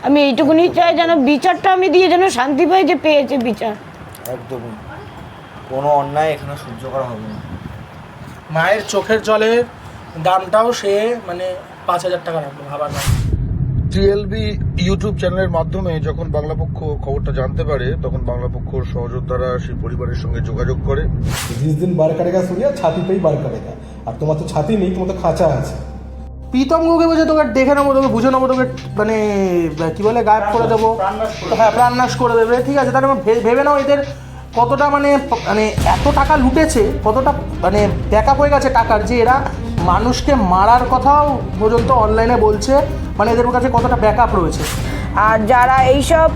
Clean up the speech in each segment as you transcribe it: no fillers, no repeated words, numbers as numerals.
আমি এইটুকুনি চাই যেন বিচারটা আমি দিয়ে যেন শান্তি পাই যে পেয়েছে বিচার। একদমই কোনো অন্যায় এখানে সহ্য করা হবে না। মায়ের চোখের জলের দামটাও সে মানে 5,000 টাকা রাখবে, ভাবার না। টিএলবি ইউটিউব চ্যানেলের মাধ্যমে যখন বাংলাপক্ষ খবরটা জানতে পারে তখন বাংলাপক্ষর সহযোদ্ধারা সেই পরিবারের সঙ্গে যোগাযোগ করে। जिस दिन बार करेगा सूर्या छाती पे ही बार करेगा, और তোমার তো ছাতি নেই, তোমার তো খাঁচা আছে। প্রীতমকে বলছে তোকে দেখে নেবো, তোকে বুঝে নেবো, তোকে মানে কি বলে গায়েব করে দেবো, হ্যাঁ প্রাণনাশ করে দেবে, ঠিক আছে। তাহলে ভেবে নাও এদের কতটা মানে মানে এত টাকা লুটেছে, কতটা মানে ব্যাকআপ হয়ে গেছে টাকার, যে এরা মানুষকে মারার কথাও পর্যন্ত অনলাইনে বলছে, মানে এদের কাছে কতটা ব্যাকআপ রয়েছে। আর যারা এইসব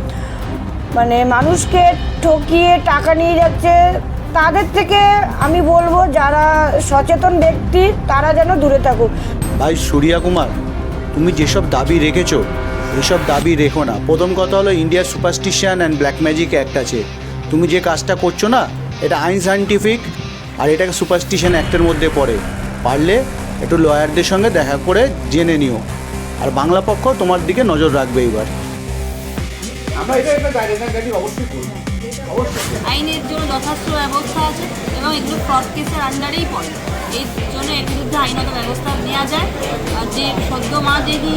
মানে মানুষকে ঠকিয়ে টাকা নিয়ে যাচ্ছে তাদের থেকে আমি বলবো যারা সচেতন ব্যক্তি তারা যেন দূরে থাকুক। ভাই সূর্যা কুমার, তুমি যেসব দাবি রেখেছো এসব দাবি রেখো না। প্রথম কথা হলো ইন্ডিয়ার superstition and black magic act আছে, তুমি যে কাজটা করছো না এটা আইনসাইন্টিফিক, আর এটাকে সুপারস্টিশন অ্যাক্টের মধ্যে পড়ে। পারলে একটু লয়ারদের সঙ্গে দেখা করে জেনে নিও, আর বাংলা পক্ষ তোমার দিকে নজর রাখবে এবার। আইনের জন্য যথেষ্ট ব্যবস্থা আছে এবং এগুলো ফ্রড কেসের আন্ডারেই পড়ে, এই জন্য এর বিরুদ্ধে আইনত ব্যবস্থা নেওয়া যায়। আর যে সদ্য মা যিনি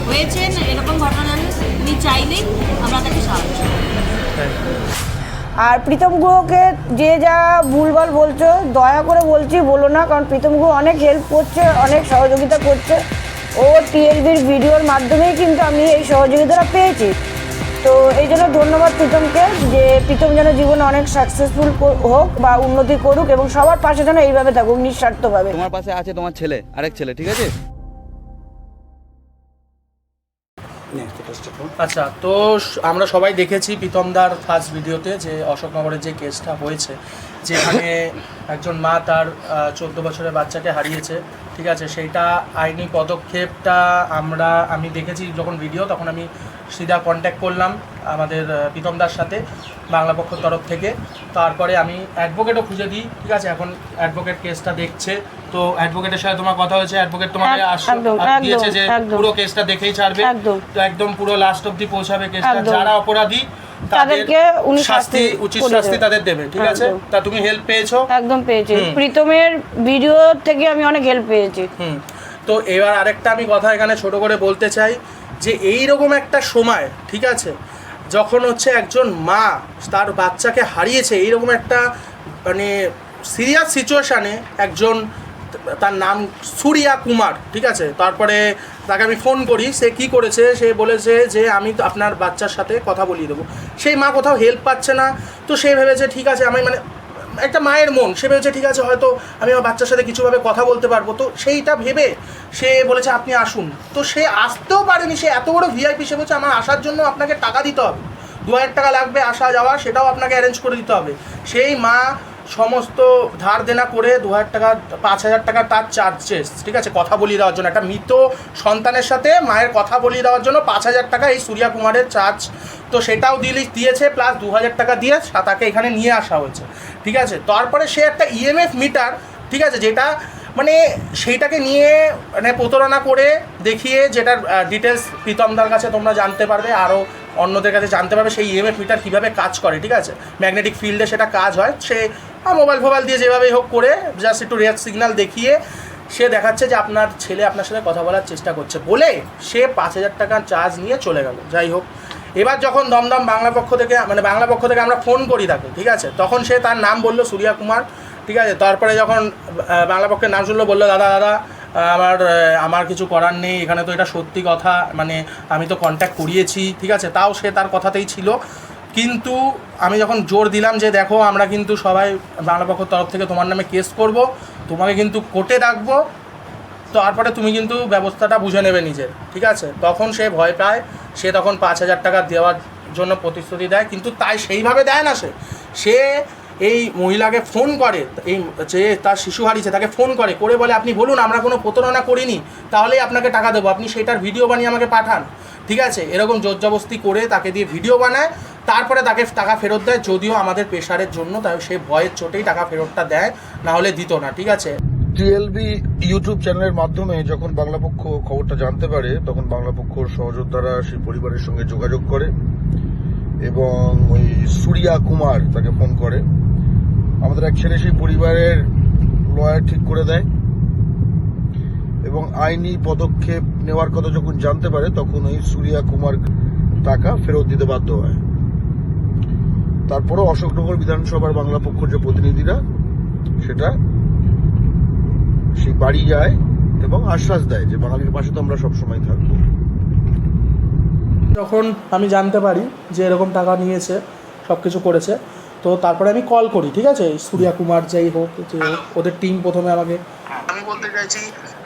হয়েছেন এরকম ঘটনা জানেন, উনি চাইলেই আমরা তাকে সাহায্য করব। আর প্রীতম গুহকে যে যা ভুলভাল বলছো দয়া করে বলছি বলো না, কারণ প্রীতম গুহ অনেক হেল্প করছে, অনেক সহযোগিতা করছে। ও টিএলবির ভিডিওর মাধ্যমেই কিন্তু আমি এই সহযোগিতাটা পেয়েছি। তো এই জন্য ধন্যবাদ প্রীতমকে, যে প্রীতম যেন জীবনে অনেক সাকসেসফুল হোক বা উন্নতি করুক এবং সবার পাশে যেন এইভাবে থাকুক নিঃস্বার্থভাবে। তোমার পাশে আছে তোমার ছেলে, আরেক ছেলে, ঠিক আছে। আচ্ছা, তো আমরা সবাই দেখেছি প্রীতমদার ফার্স্ট ভিডিওতে যে অশোকনগরের যে কেসটা হয়েছে, যেখানে একজন মা তার 14 বছরের বাচ্চাকে হারিয়েছে, ঠিক আছে। সেইটা আইনি পদক্ষেপটা আমি দেখেছি যখন ভিডিও, তখন আমি সিধা কন্ট্যাক্ট করলাম আমাদের প্রীতমদার সাথে বাংলা পক্ষের তরফ থেকে। তারপরে আমি অ্যাডভোকেটও খুঁজে দিই, ঠিক আছে। এখন অ্যাডভোকেট কেসটা দেখছে, তো অ্যাডভোকেটের সাথে তোমার কথা হয়েছে, অ্যাডভোকেট তোমাকে দিয়েছে যে পুরো কেসটা দেখেই ছাড়বে, তো একদম পুরো লাস্ট অবধি পৌঁছাবে কেসটা। যারা অপরাধী তাদেরকে শাস্তি, উচিত শাস্তি তাদের দেবে, ঠিক আছে। তা তুমি হেল্প পেয়েছো? একদম পেয়েছি, প্রীতমের ভিডিও থেকে আমি অনেক হেল্প পেয়েছি। তো এবার আরেকটা আমি কথা এখানে ছোট করে বলতে চাই, যে এইরকম একটা সময়, ঠিক আছে, যখন হচ্ছে একজন মা তার বাচ্চাকে হারিয়েছে, এইরকম একটা মানে সিরিয়াস সিচুয়েশানে একজন, তার নাম সূর্যা কুমার, ঠিক আছে। তারপরে তাকে আমি ফোন করি, সে কি করেছে, সে বলেছে যে আমি তো আপনার বাচ্চার সাথে কথা বলিয়ে দেবো। সেই মা কোথাও হেল্প পাচ্ছে না, তো সে ভেবেছে ঠিক আছে, আমি মানে একটা মায়ের মন, সে ভেবেছে ঠিক আছে হয়তো আমি আমার বাচ্চার সাথে কিছুভাবে কথা বলতে পারবো, তো সেইটা ভেবে সে বলেছে আপনি আসুন। তো সে আসতেও পারেনি, সে এত বড় ভিআইপি, সে বলছে আমার আসার জন্য আপনাকে টাকা দিতে হবে, 2,000 টাকা লাগবে আসা যাওয়া, সেটাও আপনাকে অ্যারেঞ্জ করে দিতে হবে। সেই মা সমস্ত ধার দেনা করে 2,000 টাকা 5,000 টাকা তার চার্জেস, ঠিক আছে, কথা বলিয়ে দেওয়ার জন্য। একটা মৃত সন্তানের সাথে মায়ের কথা বলিয়ে দেওয়ার জন্য 5,000 টাকা এই সূর্যা কুমারের চার্জ, তো সেটাও দিয়েছে, প্লাস 2,000 টাকা দিয়ে তাকে এখানে নিয়ে আসা হয়েছে, ঠিক আছে। তারপরে সে একটা ইএমএফ মিটার, ঠিক আছে, যেটা মানে সেইটাকে নিয়ে মানে প্রতারণা করে দেখিয়ে, যেটার ডিটেলস প্রীতমদার কাছে তোমরা জানতে পারবে, আরও অন্যদের কাছে জানতে পারবে সেই ইএমএফ মিটার কীভাবে কাজ করে, ঠিক আছে। ম্যাগনেটিক ফিল্ডে সেটা কাজ হয়, সে মোবাইল দিয়ে যেভাবেই হোক করে জাস্ট একটু রেড সিগন্যাল দেখিয়ে সে দেখাচ্ছে যে আপনার ছেলে আপনার সাথে কথা বলার চেষ্টা করছে বলে সে 5,000 টাকার চার্জ নিয়ে চলে গেল। যাই হোক, এবার যখন দমদম বাংলা পক্ষ থেকে আমরা ফোন করি তাকে, ঠিক আছে, তখন সে তার নাম বললো সূর্যা কুমার, ঠিক আছে। তারপরে যখন বাংলা পক্ষের নাম শুনলো, বললো দাদা আমার কিছু করার নেই, এখানে তো এটা সত্যি কথা, মানে আমি তো কন্ট্যাক্ট করিয়েছি, ঠিক আছে। তাও সে তার কথাতেই ছিল, কিন্তু আমি যখন জোর দিলাম যে দেখো আমরা কিন্তু সবাই বাংলা পক্ষের তরফ থেকে তোমার নামে কেস করব, তোমাকে কিন্তু কোর্টে রাখবো, তারপরে তুমি কিন্তু ব্যবস্থাটা বুঝে নেবে নিজের, ঠিক আছে। তখন সে ভয় পায়, সে তখন 5,000 টাকা দেওয়ার জন্য প্রতিশ্রুতি দেয়, কিন্তু তাই সেইভাবে দেয় না, সে এই মহিলাকে ফোন করে, এই যে তার শিশু হারিয়েছে তাকে ফোন করে বলে আপনি বলুন আমরা কোনো প্রতারণা করিনি, তাহলেই আপনাকে টাকা দেবো, আপনি সেটার ভিডিও বানিয়ে আমাকে পাঠান, ঠিক আছে। এরকম জোরজবস্তি করে তাকে দিয়ে ভিডিও বানায়, তারপরে তাকে টাকা ফেরত দেয়, যদিও আমাদের প্রেশারের জন্য তাই সে ভয়ের চোটেই টাকা ফেরতটা দেয়, না হলে দিত না, ঠিক আছে। টিএলবি ইউটিউব চ্যানেলের মাধ্যমে যখন বাংলা পক্ষ খবরটা জানতে পারে তখন বাংলা পক্ষর সহযোদ্ধারা সেই পরিবারের সঙ্গে যোগাযোগ করে এবং ওই সূর্যা কুমার তাকে ফোন করে। আমাদের এক ছেলে সেই পরিবারের লয়ার ঠিক করে দেয় এবং আইনি পদক্ষেপ নেওয়ার কথা যখন জানতে পারে তখন ওই সূর্যা কুমার টাকা ফেরত দিতে বাধ্য হয়। তারপরও অশোকনগর বিধানসভার বাংলা পক্ষর যে প্রতিনিধিরা সেটা সেই বাড়ি যায় এবং আশ্বাস দেয় যে বাঙালির পাশে তো আমরা সবসময় থাকবো। যখন আমি জানতে পারি যে এরকম টাকা নিয়েছে, সব কিছু করেছে, তো তারপরে আমি কল করি, ঠিক আছে, সূর্যা কুমার যাই হোক, যে ওদের টিম প্রথমে আমাকে, আমি বলতে চাইছি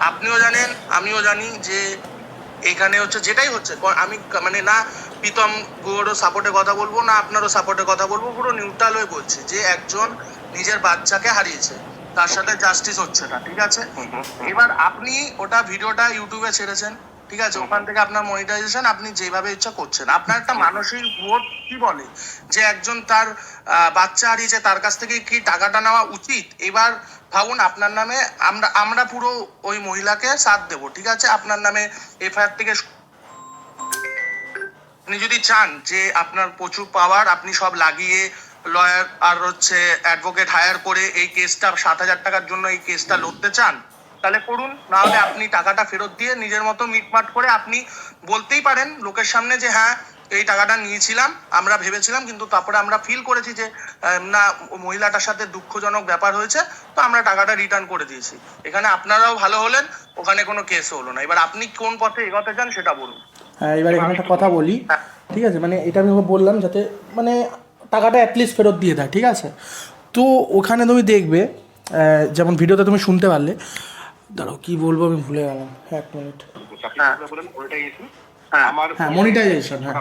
আপনিও জানেন আমিও জানি যে এখানে হচ্ছে যেটাই হচ্ছে, আমি মানে না প্রীতম গুহরও সাপোর্টে কথা বলবো না আপনারও সাপোর্টে কথা বলবো, পুরো নিউট্রাল হয়ে বলছি যে একজন নিজের বাচ্চাকে হারিয়েছে, তার সাথে জাস্টিস হচ্ছে না, ঠিক আছে। এবার আপনি ওটা ভিডিওটা ইউটিউবে ছেড়েছেন, ঠিক আছে, ওখান থেকে আপনার মনিটাইজেশন আপনি যেভাবে ইচ্ছা করছেন, আপনার একটা মানসিক বোধ কি বলে যে একজন তার বাচ্চা হারিয়েছে তার কাছ থেকে কি টাকাটা নেওয়া উচিত। এবার ভাবুন আপনার নামে আমরা পুরো ওই মহিলাকে সাথ দেবো, ঠিক আছে, আপনার নামে এফআইআর থেকে আপনি যদি চান যে আপনার প্রচুর পাওয়ার, আপনি সব লাগিয়ে লয়ার আর হচ্ছে অ্যাডভোকেট হায়ার করে এই কেসটা 7,000 টাকার জন্য এই কেসটা লড়তে চান, তাহলে করুন, নাহলে আপনি টাকাটা ফেরত দিয়ে নিজের মতো মিটমাট করে আপনি বলতেই পারেন লোকের সামনে যে হ্যাঁ এই টাকাটা নিয়েছিলাম, আমরা ভেবেছিলাম, কিন্তু তারপরে আমরা ফিল করেছি যে না মহিলাটার সাথে দুঃখজনক ব্যাপার হয়েছে, তো আমরা টাকাটা রিটার্ন করে দিয়েছি। এখানে আপনারাও ভালো হলেন, ওখানে কোনো কেসও হলো না। এবার আপনি কোন পথে এগোতে চান সেটা বলুন। হ্যাঁ, এবার এখানে একটা কথা বলি, ঠিক আছে, মানে এটা আমি বললাম যাতে মানে টাকাটা অ্যাটলিস্ট ফেরত দিয়ে দেয়, ঠিক আছে। তো ওখানে তুমি দেখবে যেমন ভিডিওতে তুমি শুনতে পারলে, দাঁড়াও কি বলবো আমি ভুলে গেলাম, এক মিনিট, হ্যাঁ মনিটাইজেশন, হ্যাঁ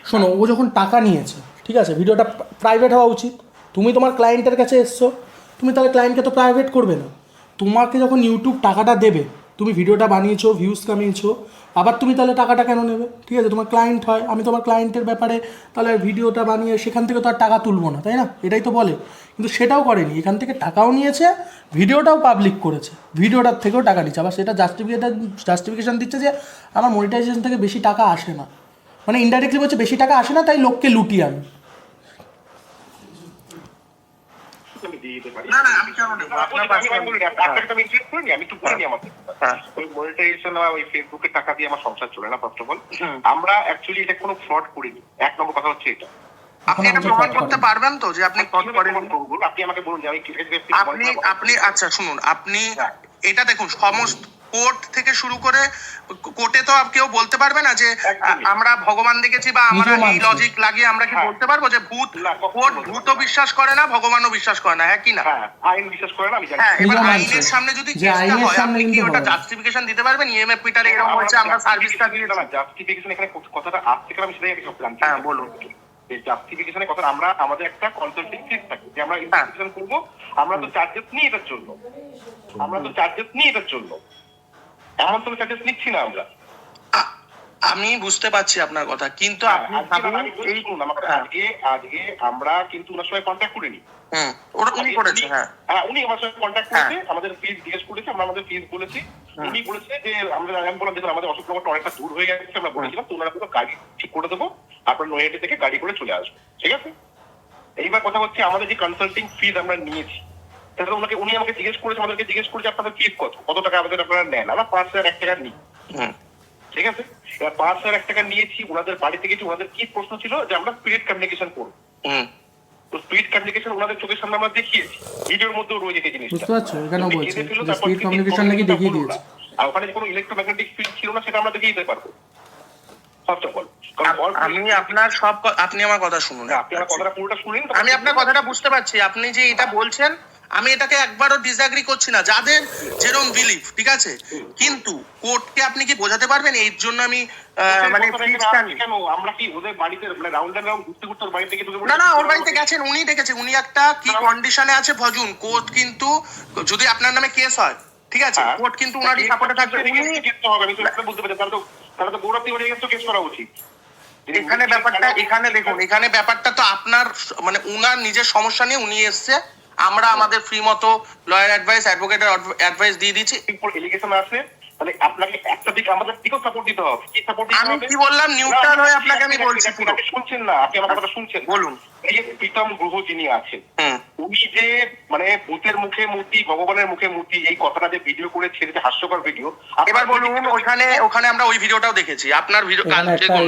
শোনো, ও যখন টাকা নিয়েছে, ঠিক আছে, ভিডিওটা প্রাইভেট হওয়া উচিত, তুমি তোমার ক্লায়েন্টের কাছে এসছো, তুমি তাহলে ক্লায়েন্টকে তো প্রাইভেট করবে না, তোমাকে যখন ইউটিউব টাকাটা দেবে, তুমি ভিডিওটা বানিয়েছো, ভিউজ কামিয়েছো, আবার তুমি তাহলে টাকাটা কেন নেবে, ঠিক আছে, তোমার ক্লায়েন্ট হয়, আমি তোমার ক্লায়েন্টের ব্যাপারে তাহলে ভিডিওটা বানিয়ে সেখান থেকে তো আর টাকা তুলবো না, তাই না, এটাই তো বলে, কিন্তু সেটাও করেনি, এখান থেকে টাকাও নিয়েছে, ভিডিওটাও পাবলিক করেছে, ভিডিওটার থেকেও টাকা নিচ্ছে, আবার সেটা জাস্টিফিকেশন দিচ্ছে যে আমার মনিটাইজেশন থেকে বেশি টাকা আসে না, মানে ইনডাইরেক্টলি বলছে বেশি টাকা আসে না তাই লোককে লুটি আমি। আমরা অ্যাকচুয়ালি এটা কোনো ফ্রড করিনি, এক নম্বর কথা হচ্ছে এটা। আপনি এটা প্রমাণ করতে পারবেন তো যে আপনি ফ্রড করেন? আপনি আমাকে বলুন যে আপনি আচ্ছা শুনুন, আপনি এটা দেখুন, সমস্ত কোর্ট থেকে শুরু করে কোর্টে তো কেউ বলতে পারবে না যে আমরা ভগবান দেখেছি বা আমরা এই লজিক লাগিয়ে আমরা কি বলতে পারবো যে কোর্ট ভূতও বিশ্বাস করে না, ভগবানও বিশ্বাস করে না, হ্যাঁ কি না, আইন বিশ্বাস করে না, আমি জানি। হ্যাঁ, এবার আইনের সামনে যদি কেসটা হয় আপনি কি ওটা জাস্টিফিকেশন দিতে পারবেন? ইএমএফ পিটারে এরকম হচ্ছে আমরা সার্ভিসটা দিয়ে দিলাম, জাস্টিফিকেশন এখানে কথাটা আসছে কারণ আমি সেটাই সব জানছি। হ্যাঁ বলুন। জাস্টিফিকেশনের কথা আমরা আমাদের একটা কনসালটিং ফিস থাকে যে আমরা ইনভেস্টিগেশন করব, আমরা তো চার্জেস নিই এটার জন্য, এমন তো চার্জেস নিচ্ছি না আমরা। আমি বুঝতে পারছি আপনার কথা, কিন্তু আপনি আজকে আমরা কিন্তু ওনার সঙ্গে কন্ট্যাক্ট করিনি, উনি করেছে, হ্যাঁ উনি আমার সঙ্গে কন্ট্যাক্ট করেছে, আমাদের ফিস জিজ্ঞেস করেছে, আমরা আমাদের ফিস বলেছি, উনি বলেছে যে আমরা বললাম দেখুন আমাদের অশোকনগরটা অনেকটা দূর হয়ে গেছে, আমরা বলেছিলাম তো ওনারা পুরো গাড়ি ঠিক করে দেবো, আপনার নৈহাটি থেকে গাড়ি করে চলে আসবো, ঠিক আছে। এইবার কথা হচ্ছে আমাদের যে কনসাল্টিং ফিস আমরা নিয়েছি, তাহলে ওনাকে উনি আমাকে জিজ্ঞেস করেছে, আমাদেরকে জিজ্ঞেস করেছে আপনাদের ফিস কত টাকা আমাদের আপনারা নেন, আমরা 5,001 টাকা নিই, ঠিক আছে। এবার 5,001 টাকা নিয়েছি, ওনাদের বাড়ি থেকে ওনাদের কি প্রশ্ন ছিল যে আমরা স্পিড কমিউনিকেশন করবো, তো স্পিড কমিউনিকেশন ওনাদের চোখের সামনে আমরা দেখিয়েছি, ভিডিওর মধ্যেও রয়েছে এই জিনিসটা, বুঝতে পারছো, এখানেও বলছে যে স্পিড কমিউনিকেশন নাকি দেখিয়ে দিয়েছে, আর ওখানে কোনো ইলেকট্রোম্যাগনেটিক ফিল্ড ছিল না, সেটা আমরা দেখিয়ে দিতে পারবো। ফার্স্ট অফ অল আমি আপনার সব, আপনি আমার কথা শুনুন, আপনি আমার কথাটা পুরোটা শুনুন, আমি আপনার কথাটা বুঝতে পারছি, আপনি যে এটা বলছেন আমি এটাকে একবারও ডিসএগ্রি করছি না, যাদের যেরকম বিলিফ, ঠিক আছে, কিন্তু কোর্টকে আপনি কি বোঝাতে পারবেন এর জন্য আমি মানে আমরা কি ওদের বাড়িতে রাউন্ড এন্ড রাউন্ড ঘুরতে ঘুরতে ওর বাড়ি থেকে না ওর বাড়িতে গেছেন, উনি দেখেছে, উনি একটা কি কন্ডিশনে আছে ভজুন, কোর্ট কিন্তু যদি আপনার নামে কেস হয়, ঠিক আছে, কোর্ট কিন্তু উনারই সাপোর্টে থাকবে, উনি আমি তো বুঝতে পারছি, তাহলে তো গৌরব তিওয়ারি তো কেস করা উচিত। এখানে ব্যাপারটা, এখানে দেখুন, এখানে ব্যাপারটা তো আপনার মানে উনার নিজের সমস্যা নিয়ে উনি এসছে, আমরা আমাদের ফ্রি মতো লয়ার অ্যাডভাইস, অ্যাডভোকেটের অ্যাডভাইস দিয়ে দিচ্ছি। এলিগেশন আছে, তাহলে আপনাকে একটা দিক আমাদের দিকেও সাপোর্ট দিতে হবে। কি সাপোর্ট দিতে আমি হবে? কি বললাম, নিউট্রাল হয়ে আপনাকে আমি বলছি। আপনি শুনছেন না, আপনি আমার কথা শুনছেন? বলুন। এই যে প্রীতম গুহ যিনি আছেন, উনি যে মানে ভূতের মুখে মূর্তি, ভগবানের মুখে মূর্তি, এই কথাটা যে ভিডিও করে ছেড়েছে, হাস্যকর ভিডিও। এবার বলুন, ওখানে আমরা ওই ভিডিওটাও দেখেছি, আপনার ভিডিও।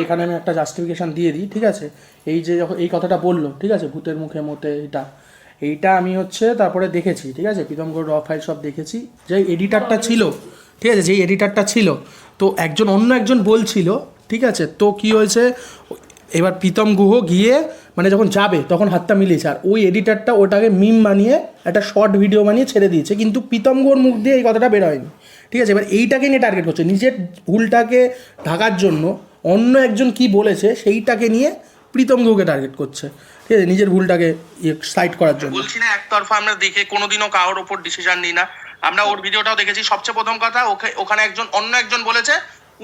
এখানে আমি একটা জাস্টিফিকেশন দিয়ে দিই, ঠিক আছে? এই যে যখন এই কথাটা বললো, ঠিক আছে, ভূতের মুখে মতে, এইটা আমি হচ্ছে তারপরে দেখেছি, ঠিক আছে, প্রীতম গুহর র ফাইল সব দেখেছি। যে এডিটারটা ছিল, ঠিক আছে, যেই এডিটারটা ছিল, তো অন্য একজন বলছিল, ঠিক আছে, তো কি হয়েছে, এবার প্রীতম গুহ গিয়ে মানে যখন যাবে তখন হাতটা মিলিয়েছে, আর ওই এডিটারটা ওটাকে মিম বানিয়ে একটা শর্ট ভিডিও বানিয়ে ছেড়ে দিয়েছে, কিন্তু প্রীতম গুহর মুখ দিয়ে এই কথাটা বের হয়নি, ঠিক আছে? এবার এইটাকে নিয়ে টার্গেট করছে, নিজের ভুলটাকে ঢাকার জন্য অন্য একজন কি বলেছে সেইটাকে নিয়ে প্রীতম গুহকে টার্গেট করছে, ঠিক আছে, নিজের ভুলটাকে সাইড করার জন্য। বলছি না একতরফা আমরা দেখে কোনোদিনও কারোর ওপর ডিসিশন নিই না, আমরা ওর ভিডিওটাও দেখেছি। সবচেয়ে প্রথম কথা, ওখানে অন্য একজন বলেছে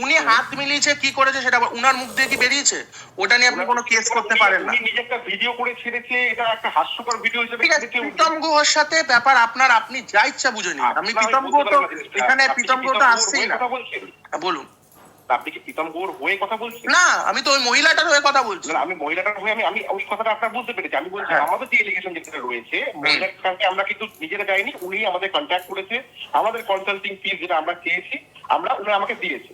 উনি হাত মিলিয়েছে, কি করেছে সেটা উনার মুখ দিয়ে কি বেরিয়েছে, ওটা নিয়ে আপনি কোনো কেস করতে পারেন না। উনি নিজে একটা ভিডিও করে ছেড়েছে, এটা একটা হাস্যকর ভিডিও হিসেবে। ঠিক আছে, প্রীতম গুহর সাথে ব্যাপার আপনার, আপনি যা ইচ্ছা বুঝে নিন। আমি প্রীতম গুহ তো এখানে, প্রীতম গুহ তো আসছেই না। বলুন, আপনি কি প্রীতম গুহর হয়ে কথা বলছেন? না, আমি তো ওই মহিলাটার হয়ে কথা বলছি। আমি মহিলাটার হয়ে আমি ওই কথাটা আপনার বুঝতে পেরেছি। আমি বলছি আমাদের যে এলিগেশন যেটা রয়েছে, মহিলার সঙ্গে আমরা কিন্তু নিজেরা যাইনি, উনি আমাদের কন্ট্যাক্ট করেছে, আমাদের কনসাল্টিং ফিস যেটা আমরা চেয়েছি উনি আমাকে দিয়েছে,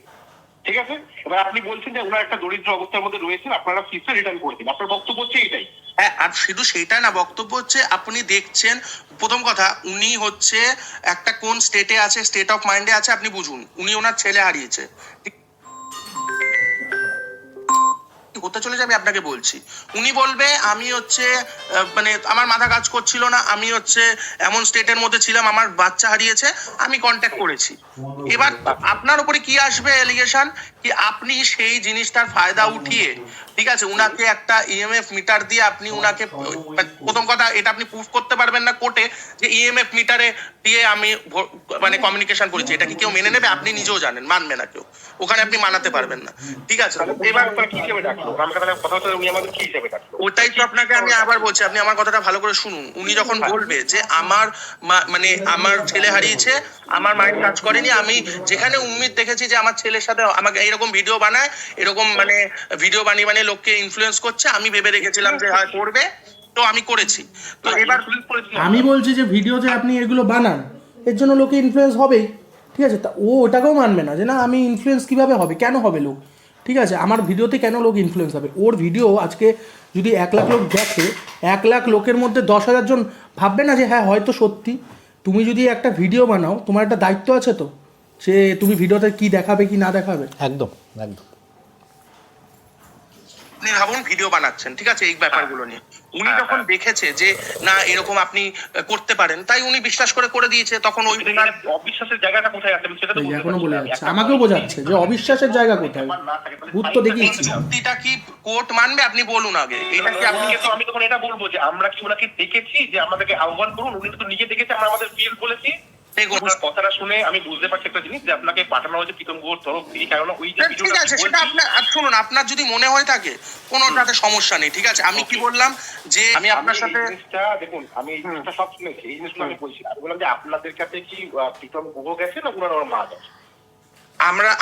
ঠিক আছে? এবার আপনি বলছেন যে ওনার একটা দরিদ্র অবস্থার মধ্যে রয়েছেন, আপনারা ফিসটা রিটার্ন করে দিন। আপনার বক্তব্য হচ্ছে এইটাই? হ্যাঁ, আর শুধু সেইটা না, বক্তব্য হচ্ছে আপনি দেখছেন, প্রথম কথা উনি হচ্ছে একটা কোন স্টেটে আছে, স্টেট অফ মাইন্ডে আছে আপনি বুঝুন। উনি ওনার ছেলে হারিয়েছে, হতে চলে যাবে, আপনাকে বলছি। উনি বলবে আমি হচ্ছে মানে আমার মাথা কাজ করছিল না, আমি হচ্ছে এমন স্টেটের মধ্যে ছিলাম, আমার বাচ্চা হারিয়েছে, আমি কন্ট্যাক্ট করেছি। এবার আপনার উপরে কি আসবে এলিগেশন, কি আপনি সেই জিনিসটার ফায়দা উঠিয়ে, ঠিক আছে, উনাকে একটা ইএমএফ মিটার দিয়ে আপনি উনাকে, প্রথম কথা এটা আপনি প্রুফ করতে পারবেন না কোর্টে যে ইএমএফ মিটারে দিয়ে আমি মানে কমিউনিকেশন করেছি। এটা কি কেউ মেনে নেবে? আপনি নিজেও জানেন, মানবে না কেউ, ওখানে আপনি মানাতে পারবেন না, ঠিক আছে? এবার কি হিসেবে ডাকলো আমাকে, তাহলে কথা হচ্ছে উনি আমাদের কি হিসেবে ডাকলো? ওটাই তো আপনাকে আমি আবার বলছি, আপনি আমার কথাটা ভালো করে শুনুন। উনি যখন বলবে যে মানে আমার ছেলে হারিয়েছে, আমার মাইন্ড কাজ করেনি, আমি যেখানে উম্মিদ দেখেছি যে আমার ছেলের সাথে আমাকে এইরকম ভিডিও বানায়, এরকম মানে ভিডিও বানিয়ে বানিয়ে লোককে ইনফ্লুয়েন্স করছে, আমি ভেবে রেখেছিলাম যে হ্যাঁ করবে, তো আমি করেছি। তো এবার আমি বলছি যে ভিডিও যে আপনি এগুলো বানান, এর জন্য লোকে ইনফ্লুয়েন্স হবেই, ঠিক আছে? তা ও ওটাকেও মানবে না যে না আমি ইনফ্লুয়েন্স কীভাবে হবে, কেন হবে লোক, ঠিক আছে? আমার ভিডিওতে কেন লোক ইনফ্লুয়েন্স হবে? ওর ভিডিও আজকে যদি 1 লাখ লোক দেখে, 1 লাখ লোকের মধ্যে 10,000 জন ভাববে না যে হ্যাঁ হয়তো সত্যি। তুমি যদি একটা ভিডিও বানাও, তোমার একটা দায়িত্ব আছে তো, সে তুমি ভিডিওতে কি দেখাবে কি না দেখাবে। একদম একদম। আপনি ভাবুন ভিডিও বানাচ্ছেন, ঠিক আছে, এই ব্যাপারগুলো নিয়ে উনি যখন দেখেছে যে না এরকম আপনি করতে পারেন, তাই উনি বিশ্বাস করে দিয়েছে। তখন ওই অবিশ্বাসের জায়গাটা কোথায় আছে সেটা তো এখনো বলে যাচ্ছে, আমাকেও বোঝাচ্ছে যে অবিশ্বাসের জায়গা কোথায়, ভূত তো দেখিয়েছি। যুক্তিটা কি কোর্ট মানবে আপনি বলুন আগে। এটা কি আপনি, আমি তখন এটা বলবো যে আমরা কি ওনাকে দেখেছি যে আমাদেরকে আহ্বান করুন, উনি তো নিজে দেখেছে, আমরা আমাদের ফিল বলেছি। কথাটা শুনে আমি বুঝতে পারছি একটা জিনিস, যে আপনাকে পাঠানো হয়েছে প্রীতম গুহর তরফ থেকে, কারণ ওই যে ঠিক আছে সেটা আপনার শুনুন, আপনার যদি মনে হয় থাকে কোনোটাতে সমস্যা নেই, ঠিক আছে? আমি কি বললাম যে আমি আপনার সাথে দেখুন, আমি এই জিনিসটা সব শুনেছি, এই জিনিসগুলো আমি বলছি। আমি বললাম যে আপনাদের কাছে কি প্রীতম গুহ গেছে না ওনার মা গেছে?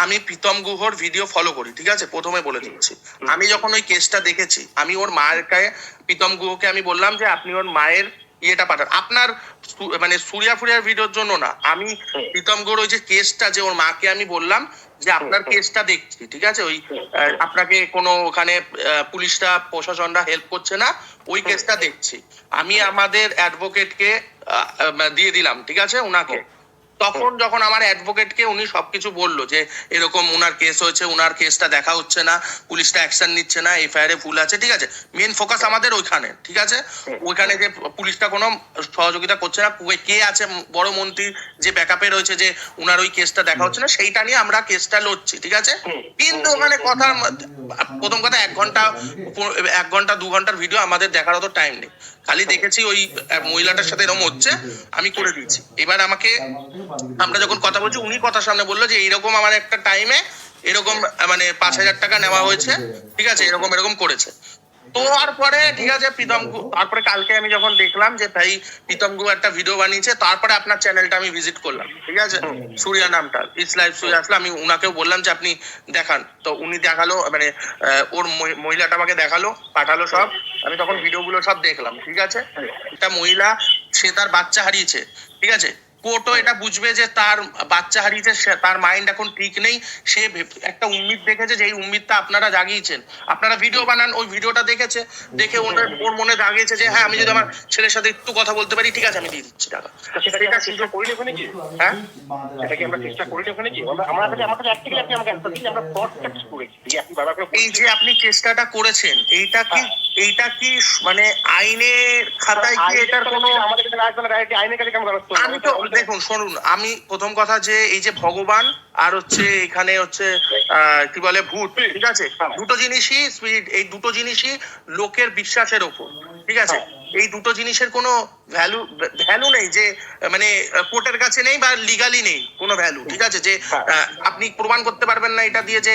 আমি প্রীতম গুহর ভিডিও ফলো করি, ঠিক আছে, প্রথমে বলে দিচ্ছি। আমি যখন ওই কেসটা দেখেছি, আমি ওর মায়ের কাছে প্রীতম গুহকে আমি বললাম যে আপনি ওর মায়ের ইয়েটা পাঠান, আপনার মানে সুরিয়ার ভিডিওর জন্য না, আমি প্রীতম গুহর ওই যে কেসটা, যে ওর মাকে আমি বললাম যে আপনার কেসটা দেখছি, ঠিক আছে, ওই আপনাকে কোনো ওখানে পুলিশরা প্রশাসনরা হেল্প করছে না, ওই কেসটা দেখছি। আমি আমাদের অ্যাডভোকেটকে দিয়ে দিলাম, ঠিক আছে, উনাকে। তখন যখন আমার অ্যাডভোকেটকে উনি সবকিছু বললো যে এরকম উনার কেস হয়েছে, উনার কেসটা দেখা হচ্ছে না, পুলিশটা অ্যাকশন নিচ্ছে না, এফআইআর এ ভুল আছে, ঠিক আছে, মেন ফোকাস আমাদের ওইখানে, ঠিক আছে, ওইখানে যে পুলিশটা কোনো সহযোগিতা করছে না, কে আছে বড় মন্ত্রী যে ব্যাকআপে রয়েছে যে উনার ওই কেসটা দেখা হচ্ছে না, সেইটা নিয়ে আমরা কেসটা লড়ছি, ঠিক আছে। কিন্তু ওখানে কথা, প্রথম কথা 1 ঘন্টা 2 ঘন্টার ভিডিও আমাদের দেখার অত টাইম নেই, খালি দেখেছি ওই মহিলাটার সাথে এরকম হচ্ছে, আমি করে দিয়েছি। এবার আমাকে, আমরা যখন কথা বলছি, উনি কথার সামনে বললো যে এইরকম আমার একটা টাইমে এরকম মানে 5,000 টাকা নেওয়া হয়েছে, ঠিক আছে, এরকম করেছে। তারপরে ঠিক আছে প্রীতম তারপরে কালকে আমি যখন দেখলাম যে ভাই প্রীতম গু একটা ভিডিও বানিয়েছে, তারপরে আপনার চ্যানেলটা আমি ভিজিট করলাম, ঠিক আছে, সূর্যা নামটা ইটস লাইফ সূর্যা আসলে আমি উনাকেও বললাম যে আপনি দেখান, তো উনি দেখালো, মানে ওর মহিলাটা আমাকে দেখালো, পাঠালো সব, আমি তখন ভিডিওগুলো সব দেখলাম, ঠিক আছে। একটা মহিলা, সে তার বাচ্চা হারিয়েছে, ঠিক আছে, কোর্টও এটা বুঝবে যে তার বাচ্চা হারিয়েছে, তার মাইন্ড এখন ঠিক নেই, সে একটা উম্মিদ দেখেছে, যে এই উম্মিদটা আপনারা জাগিয়েছেন, আপনারা ভিডিও বানান, ওই ভিডিওটা দেখেছে, দেখে ওর মনে জাগিয়েছে যে হ্যাঁ আমি যদি আমার ছেলের সাথে একটু কথা বলতে পারি, ঠিক আছে আমি দিয়ে দিচ্ছি টাকা। সেটা চেষ্টা করি ওখানে কি? হ্যাঁ সেটা কি আমরা চেষ্টা করি ওখানে কি? আমার কাছে অ্যাকচুয়ালি আপনি আমাকে অ্যান্সার দিন, আমরা ফ্রড টেক্স করেছি। আপনি বারবার করে এই যে আপনি চেষ্টাটা করেছেন, এইটা কি মানে আইনের খাতায় কি এটার কোনো আমাদের কাছে আসবে না, আইনের কাছে কেমন ব্যবস্থা? আমি তো দেখুন শুনুন, আমি প্রথম কথা যে এই যে ভগবান আর হচ্ছে এখানে হচ্ছে কি বলে ভূত, ঠিক আছে, দুটো জিনিসই স্পিরিট, এই দুটো জিনিসই লোকের বিশ্বাসের ওপর, ঠিক আছে, এই দুটো জিনিসের কোনো ভ্যালু নেই, যে মানে কোর্টের কাছে নেই বা লিগালি নেই কোনো ভ্যালু, ঠিক আছে, যে আপনি প্রমাণ করতে পারবেন না এটা দিয়ে যে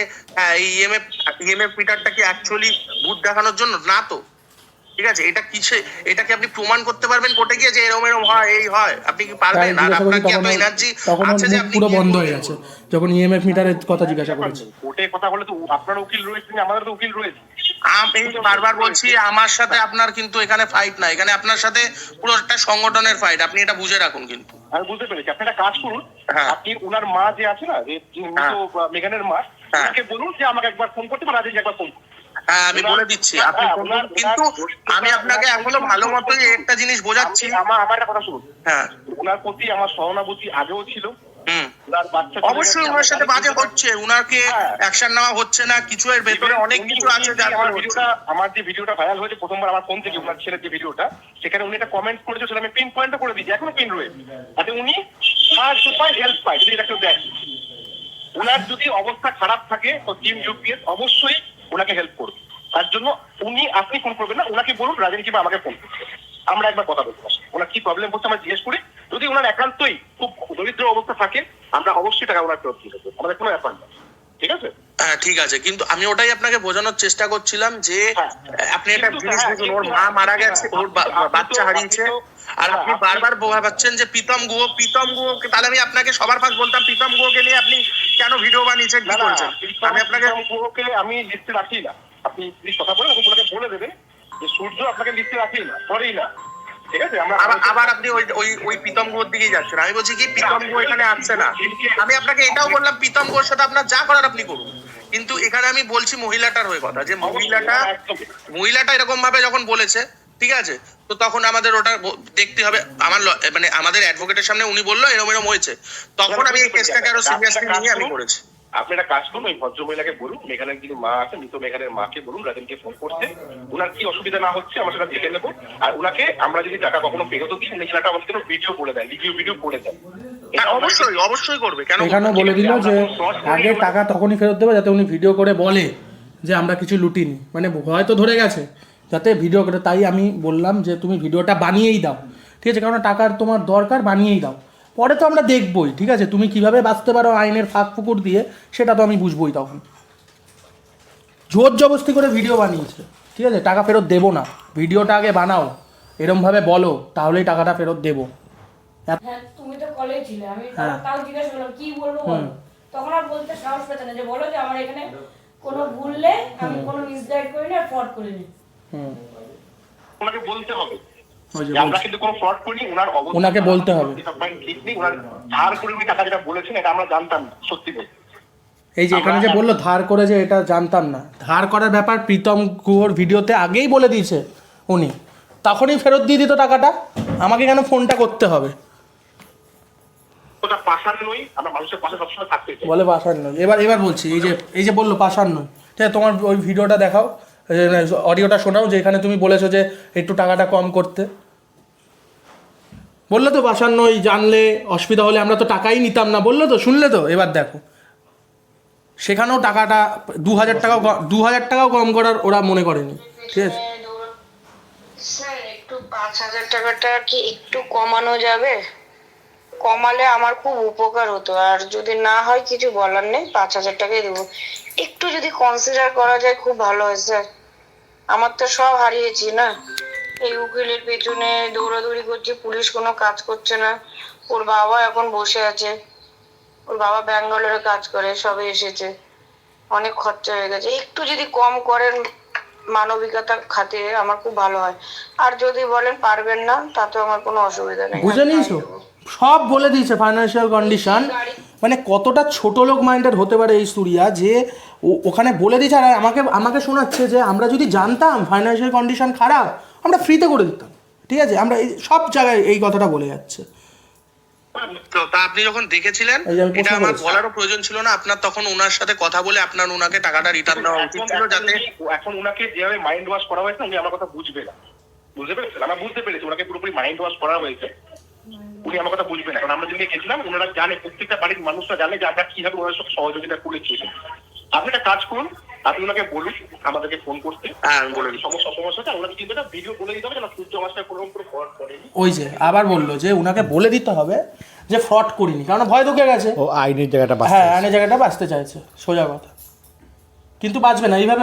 এই ইএমএফ মিটারটা কি অ্যাকচুয়ালি ভূত দেখানোর জন্য না, তো ঠিক আছে, এটা কি আপনি প্রমাণ করতে পারবেন কোর্টে গিয়ে যে এরকম হয়, এই হয়, আপনি কি পারবেন? আর আপনার কি এত এনার্জি আছে যে আপনি পুরো বন্ধ হয়ে গেছে যখন ইএমএফ মিটারের কথা জিজ্ঞাসা করেছে? কোর্টে কথা বলে তো আপনার উকিল রয়েছে, আমাদের তো উকিল রয়েছে। আমি বারবার বলছি আমার সাথে আপনার কিন্তু এখানে ফাইট না, এখানে আপনার সাথে পুরো একটা সংগঠনের ফাইট, আপনি এটা বুঝে রাখুন। কিন্তু আমি বুঝতে পেরেছি, আপনি একটা কাজ করুন, হ্যাঁ। আপনি ওনার মা যে আছে না, যে মেঘানের মা, ওনাকে বলুন যে আমাকে একবার ফোন করতে, বা রাজেশ একবার ফোন। হ্যাঁ আমি বলে দিচ্ছি, আপনি কিন্তু আমি আপনাকে এখনো ভালো মতোই একটা জিনিস বোঝাচ্ছি। আমার একটা কথা শুনুন, হ্যাঁ, ওনার প্রতি আমার সহানুভূতি আগেও ছিল। অবশ্যই ওনার সাথে বাজে হচ্ছে, উনাকে অ্যাকশন নেওয়া হচ্ছে না, কিছু এর ভেতরে অনেক কিছু আছে। আমার যে ভিডিওটা ভাইরাল হয়েছে প্রথমবার আমার ফোন থেকে, ওনার ছেলের যে ভিডিওটা, সেখানে উনি একটা কমেন্ট করেছে, সেটা আমি পিন পয়েন্ট করে দিয়েছি, এখনো পিন রয়েছে, তাতে উনি সাহায্য পায়, হেল্প পায়, যদি এটা কেউ দেখে। ওনার যদি অবস্থা খারাপ থাকে তো টিম ইউপিএস অবশ্যই ওনাকে হেল্প করবে, তার জন্য আপনি ফোন করবেন না, ওনাকে বলুন রাজেন কিংবা আমাকে ফোন করতে, আমরা একবার কথা বলতে পারি, ওনার কি প্রবলেম হচ্ছে আমরা জিজ্ঞেস করি, যদি ওনার একান্তই খুব দরিদ্র অবস্থা থাকে আমরা অবশ্যই টাকা ওনার ফেরত দিয়ে দেবো, আমাদের কোনো ব্যাপার না, ঠিক আছে? হ্যাঁ ঠিক আছে, কিন্তু আমি ওটাই আপনাকে বোঝানোর চেষ্টা করছিলাম যে আপনি একটা জিনিস বুঝুন, ওর মা মারা গেছে, ওর বাচ্চা হারিয়েছে, আর আপনি বারবার বোঝাচ্ছেন যে প্রীতম গুহ, তাহলে আমি আপনাকে সবার ফার্স্ট বলতাম প্রীতম গুহকে নিয়ে আপনি কেন ভিডিও বানিয়েছেন, কি করছেন? আমি আপনাকে আমি লিস্টে রাখি না, আপনি প্লিজ কথা বলেন, ওনাকে বলে দেবেন যে সূর্য আপনাকে লিস্টে রাখি না, করেই না, ঠিক আছে? আবার আপনি ওই প্রীতম গুহর দিকেই যাচ্ছেন। আমি বলছি কি প্রীতম গুহ এখানে আসছে না, আমি আপনাকে এটাও বললাম প্রীতম গুহর সাথে আপনার যা করার আপনি করুন, কিন্তু এখানে আমি বলছি মহিলাটার হয়ে কথা, যে মহিলাটা এরকম ভাবে যখন বলেছে, ঠিক আছে, তো তখন আমাদের ওটা দেখতে হবে। মানে আমাদের অ্যাডভোকেটের সামনে উনি বললো এরকম হয়েছে, তখন আমি এই কেসটাকে আরো সিরিয়াসলি নিয়ে আমি করেছি। আপনি একটা কাজ করুন, ওই ভদ্র মহিলাকে বলুন, মেঘানের যিনি মা আছে, মৃত মেঘানের মাকে বলুন রাজেনকে ফোন করতে, ওনার কি অসুবিধা না হচ্ছে আমার সেটা দেখে নেবো, আর ওনাকে আমরা যদি টাকা কখনো ফেরত দিই, মেঘানাটা আমাদের ভিডিও করে দেয়, ভিডিও করে দেয়। অবশ্যই করবে, কেন? এখানেও বলে দিল যে আগে টাকা তখনই ফেরত দেবে যাতে উনি ভিডিও করে বলে যে আমরা কিছু লুটিনি, মানে হয়তো ধরে গেছে, যাতে ভিডিও করে। তাই আমি বললাম যে তুমি ভিডিওটা বানিয়েই দাও, ঠিক আছে, কারণ টাকার তোমার দরকার, বানিয়েই দাও, পরে তো আমরা দেখবই, ঠিক আছে, তুমি কিভাবে বাঁচতে পারো আইনের ফাঁক ফুকুর দিয়ে সেটা তো আমি বুঝবোই। তখন জোর জবরদস্তি করে ভিডিও বানিয়েছে, ঠিক আছে, টাকা ফেরত দেবো না, ভিডিওটা আগে বানাও, এরমভাবে বলো, তাহলেই টাকাটা ফেরত দেবো। হ্যাঁ, তুমি তো কলেজ ছিলে, আমি তাও জিজ্ঞাসা করলাম কি বলবো বলো, তখন আর বলতে সাহস পেতে না, যে বলো যে আমার এখানে কোনো ভুললে আমি কোনো মিসগাইড করিনি আর ফ্রড করিনি। ওনাকে বলতে হবে আমরা কিন্তু কোনো ফ্রড করিনি, ওনাকে বলতে হবে, ঠিক নেই, ওনার ধার করে উনি টাকা যেটা বলেছেন এটা আমরা জানতাম না, সত্যি বলতে। এই যে এখানে যে বললো ধার করে, যে এটা জানতাম না, ধার করার ব্যাপার প্রীতম গুহর ভিডিওতে আগেই বলে দিয়েছে উনি, তখনই ফেরত দিয়ে দিত টাকাটা, আমাকে কেন ফোনটা করতে হবে? ওটা পাশান নই, আমরা মানুষের পাশে সবসময় থাকতে চাই। বলে পাশান নই, এবার বলছি, এই যে বললো পাশান নই, ঠিক আছে, তোমার ওই ভিডিওটা দেখাও, অডিওটা শোনাও, যে এখানে তুমি বলেছো যে একটু টাকাটা কম করতে, বললো তো পাশান নই, জানলে অসুবিধা হলে আমরা তো টাকাই নিতাম না, বললো তো, শুনলে তো? এবার দেখো, সেখানেও টাকাটা 2000 টাকাও কম করার ওরা মনে করেনি, ঠিক আছে। স্যার একটু 5000 টাকাটা কি একটু কমানো যাবে? কমালে আমার খুব উপকার হতো, আর যদি না হয় কিছু বলার নেই, 5000 টাকাই দেবো, একটু যদি কনসিডার করা যায় খুব ভালো হয় স্যার। আমার তো সব হারিয়েছি না। এই উকিলের পেছনে দৌড়াদৌড়ি করছে, পুলিশ কোনো কাজ করছে না। ওর বাবা এখন বসে আছে, ওর বাবা ব্যাঙ্গালোরে কাজ করে, সবে এসেছে, অনেক খরচা হয়ে গেছে। একটু যদি কম করেন মানবিকতা খাতে আমার খুব ভালো হয়। আর যদি বলেন পারবেন না, তাতে আমার কোনো অসুবিধা নেই। বুঝে নিয়েছো, সব বলে দিয়েছে ফাইন্যান্সিয়াল কন্ডিশন। মানে কতটা ছোট লোক মাইন্ডেড হতে পারে এই সুরিয়া, যে ওখানে বলে দিয়েছে। আর আমাকে শোনাচ্ছে যে আমরা যদি জানতাম ফাইন্যান্সিয়াল কন্ডিশন খারাপ আমরা ফ্রিতে করে দিতাম। ঠিক আছে, আমরা এই সব জায়গায় এই কথাটা বলে যাচ্ছে। তো তা আপনি যখন দেখেছিলেন, এটা আমার বলারও প্রয়োজন ছিল না আপনার, তখন ওনার সাথে কথা বলে আপনার ওনাকে টাকাটা রিটার্ন দেওয়া উচিত ছিল, যাতে এখন ওনাকে যেভাবে মাইন্ড ওয়াশ করা হয়েছে উনি আমার কথা বুঝবে না। বুঝতে পেরেছেন? আমরা বুঝতে পেরেছি ওনাকে পুরোপুরি মাইন্ড ওয়াশ করা হয়েছে, উনি আমার কথা বুঝবেন না। কারণ আমরা যেদিকে গেছিলাম ওনারা জানে, প্রত্যেকটা বাড়ির মানুষরা জানে যে আমরা কিভাবে ওনার সাথে সহযোগিতা করেছি। আপনি একটা কাজ করুন, আপনি ওনাকে বলুন আমাদেরকে ফোন করতে, বলে সমস্যাটা ওনাকে কিন্তু একটা ভিডিও বলে দিতে হবে যেন সূর্য মাসটা কোনো ফ্রড করেনি। ওই যে আবার বললো যে উনাকে বলে দিতে হবে যে ফ্রড করিনি, কারণ ভয় ঢুকে গেছে। ও আইনের জায়গাটা হ্যাঁ, আইনের জায়গাটা বাঁচতে চাইছে, সোজা কথা। কিন্তু বাঁচবে না এইভাবে,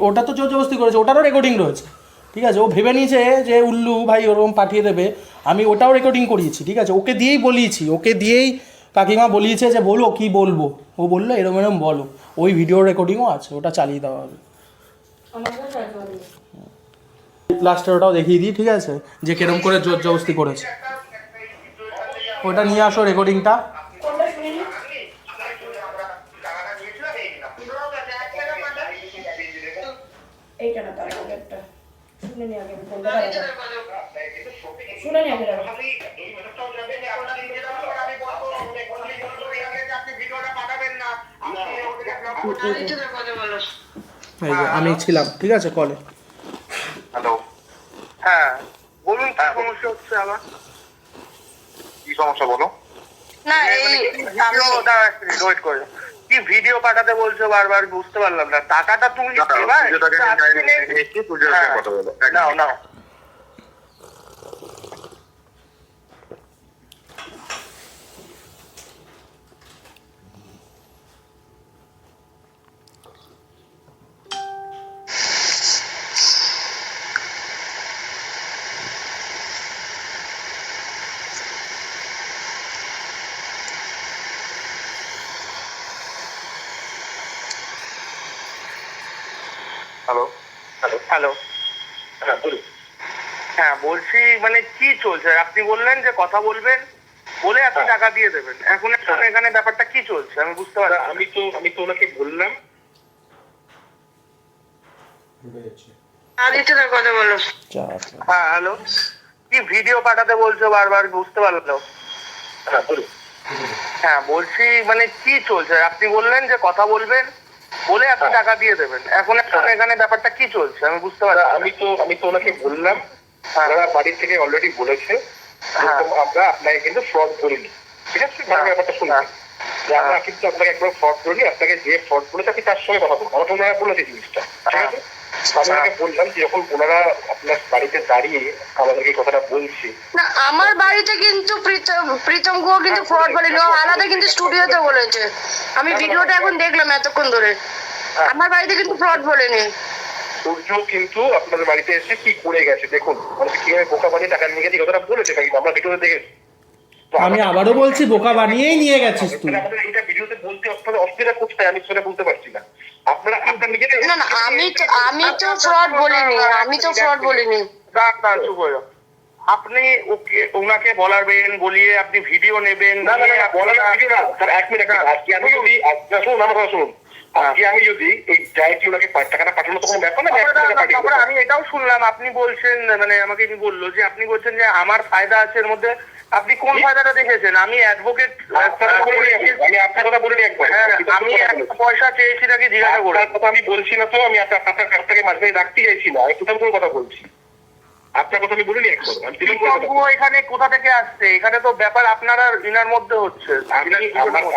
ওটা তো জোর জবরদস্তি করেছে, ওটারও রেকর্ডিং রয়েছে। ঠিক আছে, ও ভেবে নিয়েছে যে উল্লু ভাই ওরকম পাঠিয়ে দেবে, আমি ওটাও রেকর্ডিং করিয়েছি। ঠিক আছে, ওকে দিয়েই বলিয়েছি, ওকে দিয়েই কাকিমা বলিয়েছে যে বলো কি বলবো, ও বললো এরম এরম বলো। ওই ভিডিও রেকর্ডিংও আছে, ওটা চালিয়ে দেওয়া হবে। লাস্টের ওটাও দেখিয়ে দিই, ঠিক আছে, যে কিরম করে জোর জবরদস্তি করেছে। ওটা নিয়ে আসো রেকর্ডিংটা। এইটা না, তার আগেরটা শুনে নি আগে, শুনে নি আগে। আমি ছিলাম, ঠিক আছে, কলে। হ্যালো, হ্যাঁ বলুন কি সমস্যা হচ্ছে আমার? কি সমস্যা বলো? না এই আমি ওয়েট করে কি ভিডিও পাঠাতে বলছো বারবার, বুঝতে পারলাম না। টাকাটা তুমি নাও নাও। হ্যালো হ্যালো হ্যালো, হ্যাঁ বলুন। হ্যাঁ বলছি মানে কি চলছে? আপনি বললেন যে কথা বলবেন, বলে আপনি টাকা দিয়ে দেবেন। এখন এখানে ব্যাপারটা কি চলছে আমি বুঝতে পারছি। আমি তো ওনাকে বললাম। কথা বলো। হ্যাঁ হ্যালো, কি ভিডিও পাঠাতে বলছো বারবার, বুঝতে পারলাম। হ্যাঁ বলুন। হ্যাঁ বলছি মানে কি চলছে? আপনি বললেন যে কথা বলবেন, বলে আপনি টাকা দিয়ে দেবেন। এখন এখানে ব্যাপারটা কি চলছে আমি বুঝতে পারছি। আমি তো ওনাকে বললাম, ওনারা বাড়ি থেকে অলরেডি বলেছে আমরা আপনাকে কিন্তু ফ্রড করিনি। ঠিক আছে, ব্যাপারটা শুনলাম আমরা কিন্তু আপনাকে একবার ফ্রড করিনি, আপনাকে যে ফ্রড বলেছে আপনি তার সঙ্গে কথা বলুন। আমাকে ওনারা বলেছে জিনিসটা, ঠিক আছে। আমি ওনাকে বললাম যে যখন ওনারা আপনার বাড়িতে দাঁড়িয়ে আমাদেরকে এই কথাটা বলছে। না, আমার বাড়িতে কিন্তু প্রীতম গুহ কিন্তু ফ্রড বলেনি, ও আলাদা কিন্তু স্টুডিওতে বলেছে। আমি ভিডিওটা এখন দেখলাম এতক্ষণ ধরে, আমার বাড়িতে কিন্তু ফ্রড বলেনি। সূর্য কিন্তু আপনাদের বাড়িতে এসে কি করে গেছে দেখুন, আমাদের কিভাবে বোকা বানিয়ে টাকা নিয়ে গেছে কথাটা বলেছে, কিন্তু আমরা ভিডিওতে দেখেছি। আমি আবারও বলছি, বোকা বানিয়েই নিয়ে গেছিস তুই। আমাদের এইটা ভিডিওতে বলতে আপনাদের অসুবিধা করতে আমি সেটা বলতে পারছি না। আপনারা আপনার নিজেদের না না, আমি তো ফ্রড বলিনি, আমি তো ফ্রড বলিনি। চুপ হয়ে যাও। আপনি ওনাকে বলাবেন, বলিয়ে আপনি ভিডিও নেবেন। এক মিনিট, আজকে আমি যদি শুনুন আমার কথা শুনুন, আজকে আমি যদি এই ডাইরেক্টলি ওনাকে টাকাটা পাঠানো তো কোনো ব্যাপার না। আমি এটাও শুনলাম আপনি বলছেন, মানে আমাকে বললো যে আপনি বলছেন যে আমার ফায়দা আছে এর মধ্যে। আপনি কোন ফায়দাটা দেখেছেন? আমি অ্যাডভোকেট, আমি আপনার কথা বলিনি একবার। হ্যাঁ, আমি পয়সা চেয়েছি নাকি জিজ্ঞাসা করে কথা আমি বলছি না তো, আমি আপনার কাছটাকে মাঝখানে রাখতে চাইছি না, আমি কোথাও কোনো কথা বলছি। আপনার কথা আমি বলিনি একবার। এখানে কোথা থেকে আসছে? এখানে তো ব্যাপার আপনারা ইনার মধ্যে হচ্ছে।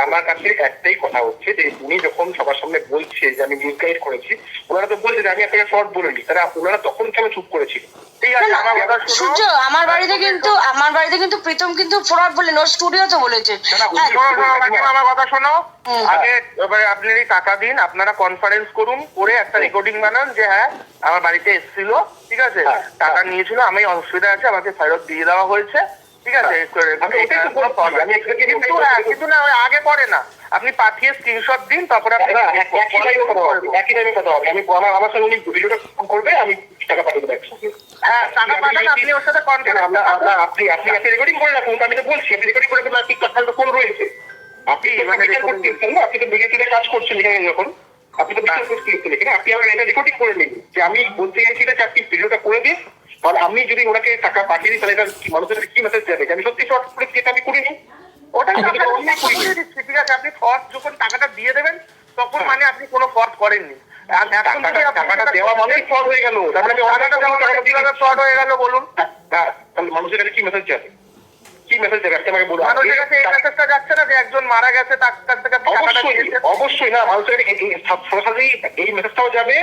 আমার কাছে একটাই কথা হচ্ছে যে উনি যখন সবার সামনে বলছে যে আমি মিসগাইড করেছি, ওনারা তো বলছে যে আমি আপনাকে ফ্রড বলিনি, তারা ওনারা তখন কেন চুপ করেছিল? ঠিক আছে, সূর্য আমার বাড়িতে কিন্তু প্রীতম কিন্তু ফ্রড বলেন, ওর স্টুডিওতে বলেছে। আমার কথা শোনো, আগে এবারে আপনি টাকা দিন, আপনারা কনফারেন্স করুন, করে একটা রেকর্ডিং বানান যে হ্যাঁ আমার বাড়িতে এসেছিল, ঠিক আছে, টাকা নিয়েছিল, আমি অসুবিধা আছে, আমাকে ফেরত দিয়ে দেওয়া হয়েছে, ঠিক আছে। কিন্তু না আগে পরে না, আপনি পাঠিয়ে স্ক্রিনশট দিন, তারপরে আপনি একই টাইমে কথা হবে। আমি আমার সঙ্গে উনি ভিডিওটা করবে, আমি টাকা পাঠিয়ে দেবো একসাথে। হ্যাঁ টাকা পাঠান, আপনি ওর সাথে আপনি রেকর্ডিং করে রাখুন, আমি তো বলছি আপনি রেকর্ডিং করে রাখুন, কি ফোন রয়েছে, আপনি মানে আপনি তো বিজেপিতে কাজ করছেন এখানে, যখন আপনি তো বিচার করছেন এখানে, আপনি আমার এটা রেকর্ডিং করে নিন যে আমি বলতে চাইছি যে আপনি ভিডিওটা করে দিন, কারণ আমি যদি ওনাকে টাকা পাঠিয়ে দিই তাহলে এটা মানুষের কি মেসেজ যাবে যে আমি সত্যি শর্ট করে যেটা আমি করিনি, ওটা দিচ্ছি, ঠিক আছে। আপনি ফর্স যখন টাকাটা দিয়ে দেবেন তখন মানে আপনি কোনো ফর্স করেননি, এখন টাকাটা দেওয়া মানেই ফ্রড হয়ে গেল, তারপরে টাকাটা দেওয়া মানে কিভাবে ফ্রড হয়ে গেল বলুন? তাহলে মানুষের কাছে কি মেসেজ যাবে, কি মেসেজ যাবে আপনি আমাকে বলুন। মানুষের কাছে এই মেসেজটা যাচ্ছে না যে একজন মারা গেছে, তার কাছ থেকে অবশ্যই না, মানুষের সরাসরি এই মেসেজটাও যাবে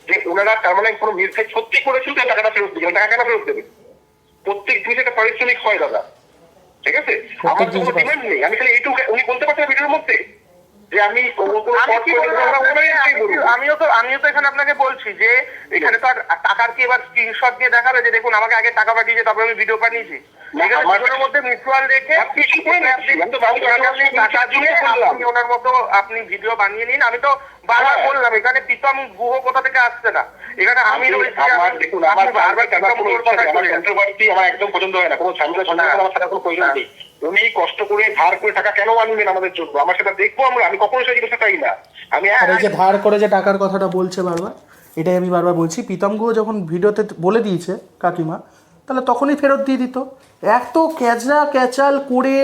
যে ওনারা তার মানে কোনো মিসটেক সত্যি করেছিল, টাকাটা ফেরত দিবেন, টাকা কেন ফেরত দেবে? প্রত্যেক জিনিস একটা পারিশ্রমিক হয় দাদা, ঠিক আছে। আমার তো কোনো ডিমান্ড নেই, আমি খালি এইটুকু উনি বলতে পারছেন ভিডিওর মধ্যে যে আমি আমিও তো এখানে আপনাকে বলছি যে এখানে তো আর টাকার কি এবার স্ক্রিনশট দিয়ে দেখাবে যে দেখুন আমাকে আগে টাকা পাঠিয়েছে তারপরে আমি ভিডিও বানিয়েছি, ভিডিওর মধ্যে মিউচুয়াল রেখে ওনার মতো আপনি ভিডিও বানিয়ে নিন। আমি তো বারবার বললাম এখানে প্রীতম গুহ কোথা থেকে আসছে না, এখানে আমি দেখুন আমার একদম পছন্দ হয় না, কোনো ঝামেলা আমার সাথে কোনো প্রয়োজন নেই। উনি কষ্ট করে ধার করে টাকা কেন আনবেন আমাদের জন্য, আমার সাথে দেখবো আমি কখনো সেই জিনিসটা চাই না। আমি এই যে ধার করে যে টাকার কথাটা বলছে বারবার, এটাই আমি বারবার বলছি, প্রীতম গুহ যখন ভিডিওতে বলে দিয়েছে কাকিমা, তাহলে তখনই ফেরত দিয়ে দিত। এত ক্যাচাল করে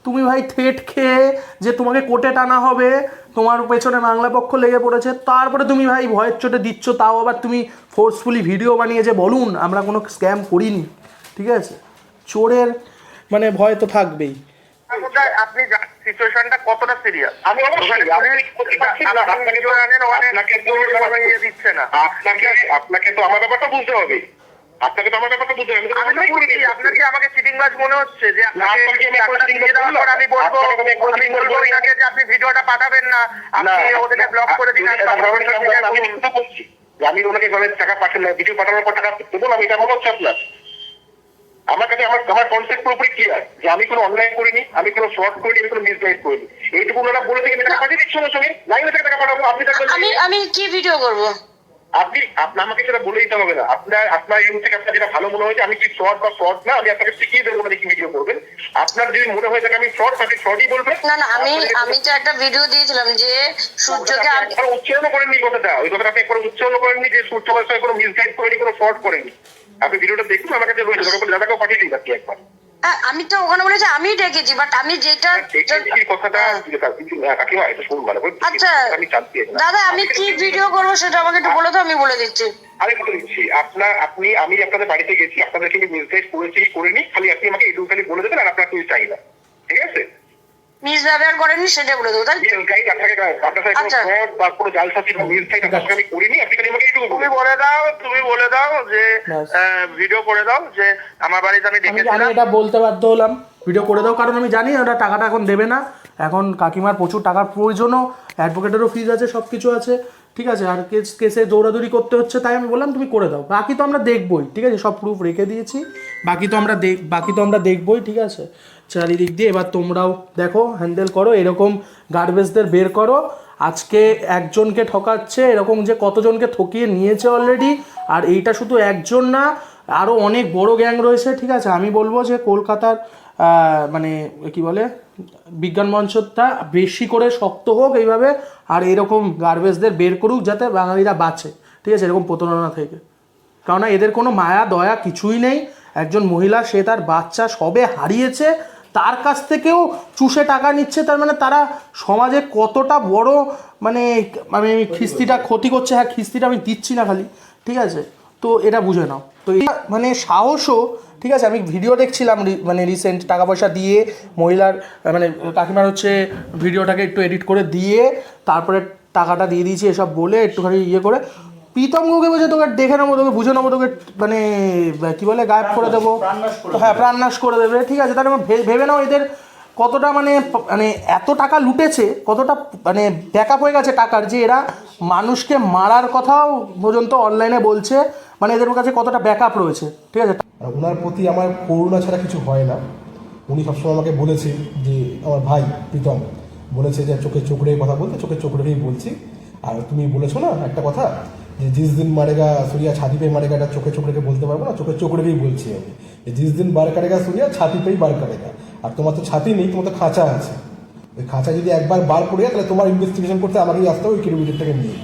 তুমি ভাই থ্রেট খেয়ে যে তোমাকে কোর্টে টানা হবে, তোমার পেছনে বাংলা পক্ষ লেগে পড়েছে, তারপরে তুমি ভাই ভয়ের চোটে দিচ্ছ, তাও আবার তুমি ফোর্সফুলি ভিডিও বানিয়ে যে বলুন আমরা কোনো স্ক্যাম করিনি, ঠিক আছে। চোরের মানে ভয় তো থাকবেই। আপনি সিচুয়েশনটা কতটা সিরিয়াস, আমি আপনাকে তো আমার ব্যাপারটা বুঝতে হবে, আপনাকে তো আমার ব্যাপারটা বুঝতে হবে। আপনার কি আমাকে চিটিংবাজ মনে হচ্ছে যে আমি বলবো যে আপনি ভিডিওটা পাঠাবেন না, আপনি ওদেরকে ব্লক করে দিন? আমি ওনাকে টাকা পাঠান না, ভিডিও পাঠানোর পর টাকা দেবো না, এটা মনে হচ্ছে আপনার? আমার কাছে আমার কনসেপ্ট পুরোপুরি ক্লিয়ার যে আমি কোনো অনলাইন করিনি, আমি কোনো ফ্রড করিনি, আমি কোনো মিসগাইড করিনি, এইটুকু ওনারা বলে থেকে আমি টাকা পাঠিয়ে দিচ্ছি সঙ্গে সঙ্গে, লাইনে থেকে টাকা পাঠাবো। আপনি আমি কি ভিডিও করবো? আপনি আমাকে সেটা বলে দিতে হবে না, আপনার এই থেকে আপনার যেটা ভালো মনে হয়েছে, আমি কি ফ্রড বা ফ্রড না আমি আপনাকে শিখিয়ে দেবো না কি ভিডিও করবেন। আপনার যদি মনে হয় থাকে আমি ফ্রড, আপনি ফ্রডই বলবেন। না আমি তো একটা ভিডিও দিয়েছিলাম যে সূর্যকে উচ্চারণ করেননি কথাটা, ওই কথাটা আপনি একবার উচ্চারণ করেননি যে সূর্য ভাষায় কোনো মিসগাইড করেনি, কোনো ফ্রড করেনি। আপনি ভিডিওটা দেখুন, আমার কাছে রয়েছে, দাদাকেও পাঠিয়ে দিন আপনি একবার। আমি তো ওখানে বলেছি আমি ডেকেছি, বাট আমি যেটা কথাটা কাকিমা এটা শুনুন ভালো করে। আচ্ছা দাদা আমি কি ভিডিও করবো সেটা আমাকে একটু বলে তো, আমি বলে দিচ্ছি। আমি বলে দিচ্ছি আমি আপনাদের বাড়িতে গেছি, আপনাদেরকে মিসগাইড করেছি করিনি, খালি আপনি আমাকে এইটুকু খালি বলে দেবেন, আর আপনার কিছু চাই না, ঠিক আছে। মিসব্যবহার করেননি সেটা বলে দেবো, তাই? তুমি বলে দাও যে ভিডিও করে দাও যে আমার বাড়িতে আমি দেখেছিলাম, এটা বলতে বাধ্য হলাম ভিডিও করে দাও, কারণ আমি জানি ওটা টাকাটা এখন দেবে না, এখন কাকিমার প্রচুর টাকার প্রয়োজনও, অ্যাডভোকেটেরও ফিজ আছে, সব কিছু আছে, ঠিক আছে, আর কেসে দৌড়াদৌড়ি করতে হচ্ছে, তাই আমি বললাম তুমি করে দাও, বাকি তো আমরা দেখবই, ঠিক আছে, সব প্রুফ রেখে দিয়েছি, বাকি তো আমরা দেখবই, ঠিক আছে, চারিদিক দিয়ে। এবার তোমরাও দেখো, হ্যান্ডেল করো, এরকম গার্বেজদের বের করো, আজকে একজনকে ঠকাচ্ছে, এরকম যে কতজনকে ঠকিয়ে নিয়েছে অলরেডি, আর এইটা শুধু একজন না, আরও অনেক বড় গ্যাং রয়েছে, ঠিক আছে। আমি বলবো যে কলকাতার মানে কি বলে বিজ্ঞান মঞ্চটা বেশি করে শক্ত হোক এইভাবে, আর এরকম গার্বেজদের বের করুক যাতে বাঙালিরা বাঁচে, ঠিক আছে, এরকম প্রতারণা থেকে, কারণ এদের কোনো মায়া দয়া কিছুই নেই। একজন মহিলা, সে তার বাচ্চা সবে হারিয়েছে, তার কাছ থেকেও চুষে টাকা নিচ্ছে, তার মানে তারা সমাজে কতটা বড় মানে মানে খিস্তিটা ক্ষতি করছে। হ্যাঁ, খিস্তিটা আমি দিচ্ছি না খালি, ঠিক আছে, তো এটা বুঝে নাও। তো এটা মানে সাহসও, ঠিক আছে, আমি ভিডিও দেখছিলাম মানে রিসেন্ট, টাকা পয়সা দিয়ে মহিলার মানে কাকিমার হচ্ছে ভিডিওটাকে একটু এডিট করে দিয়ে তারপরে টাকাটা দিয়ে দিয়েছি এসব বলে একটুখানি ইয়ে করে, প্রীতম গুহকে বলছে তোকে দেখে নেবো, তোকে বুঝে নেবো, তোকে মানে কী বলে গায়েব করে দেবো, হ্যাঁ প্রাণনাশ করে দেবে, ঠিক আছে। তাহলে ভেবে নাও এদের কতটা মানে মানে এত টাকা লুটেছে, কতটা মানে ব্যাকআপ হয়ে গেছে টাকার, যে এরা মানুষকে মারার কথাও পর্যন্ত অনলাইনে বলছে, মানে এদের কাছে কতটা ব্যাকআপ রয়েছে, ঠিক আছে। আর ওনার প্রতি আমার করুণা ছাড়া কিছু হয় না। উনি সবসময় আমাকে বলেছে যে, আমার ভাই প্রীতম বলেছে যে চোখে চোখ রেখে কথা বলতে, চোখে চোখ রেখেই বলছি। আর তুমি বলেছো না একটা কথা, যে জিস দিন মারেগা সুরিয়া ছাতি পেয়ে মারেগা, এটা চোখে চোখ রেখে বলতে পারবো না, চোখে চোখ রেখেই বলছি আমি, জিস দিন বার কাটেগা সুরিয়া ছাতি পেয়েই বার কাটেগা। আর তোমার তো ছাতি নেই, তোমার তো খাঁচা আছে। ওই খাঁচা যদি একবার বার করে যায়, তাহলে তোমার ইনভেস্টিগেশন করতে আমাকেই আসতে হবে ওই ক্রেডিবিলিটিটাকে নিয়ে।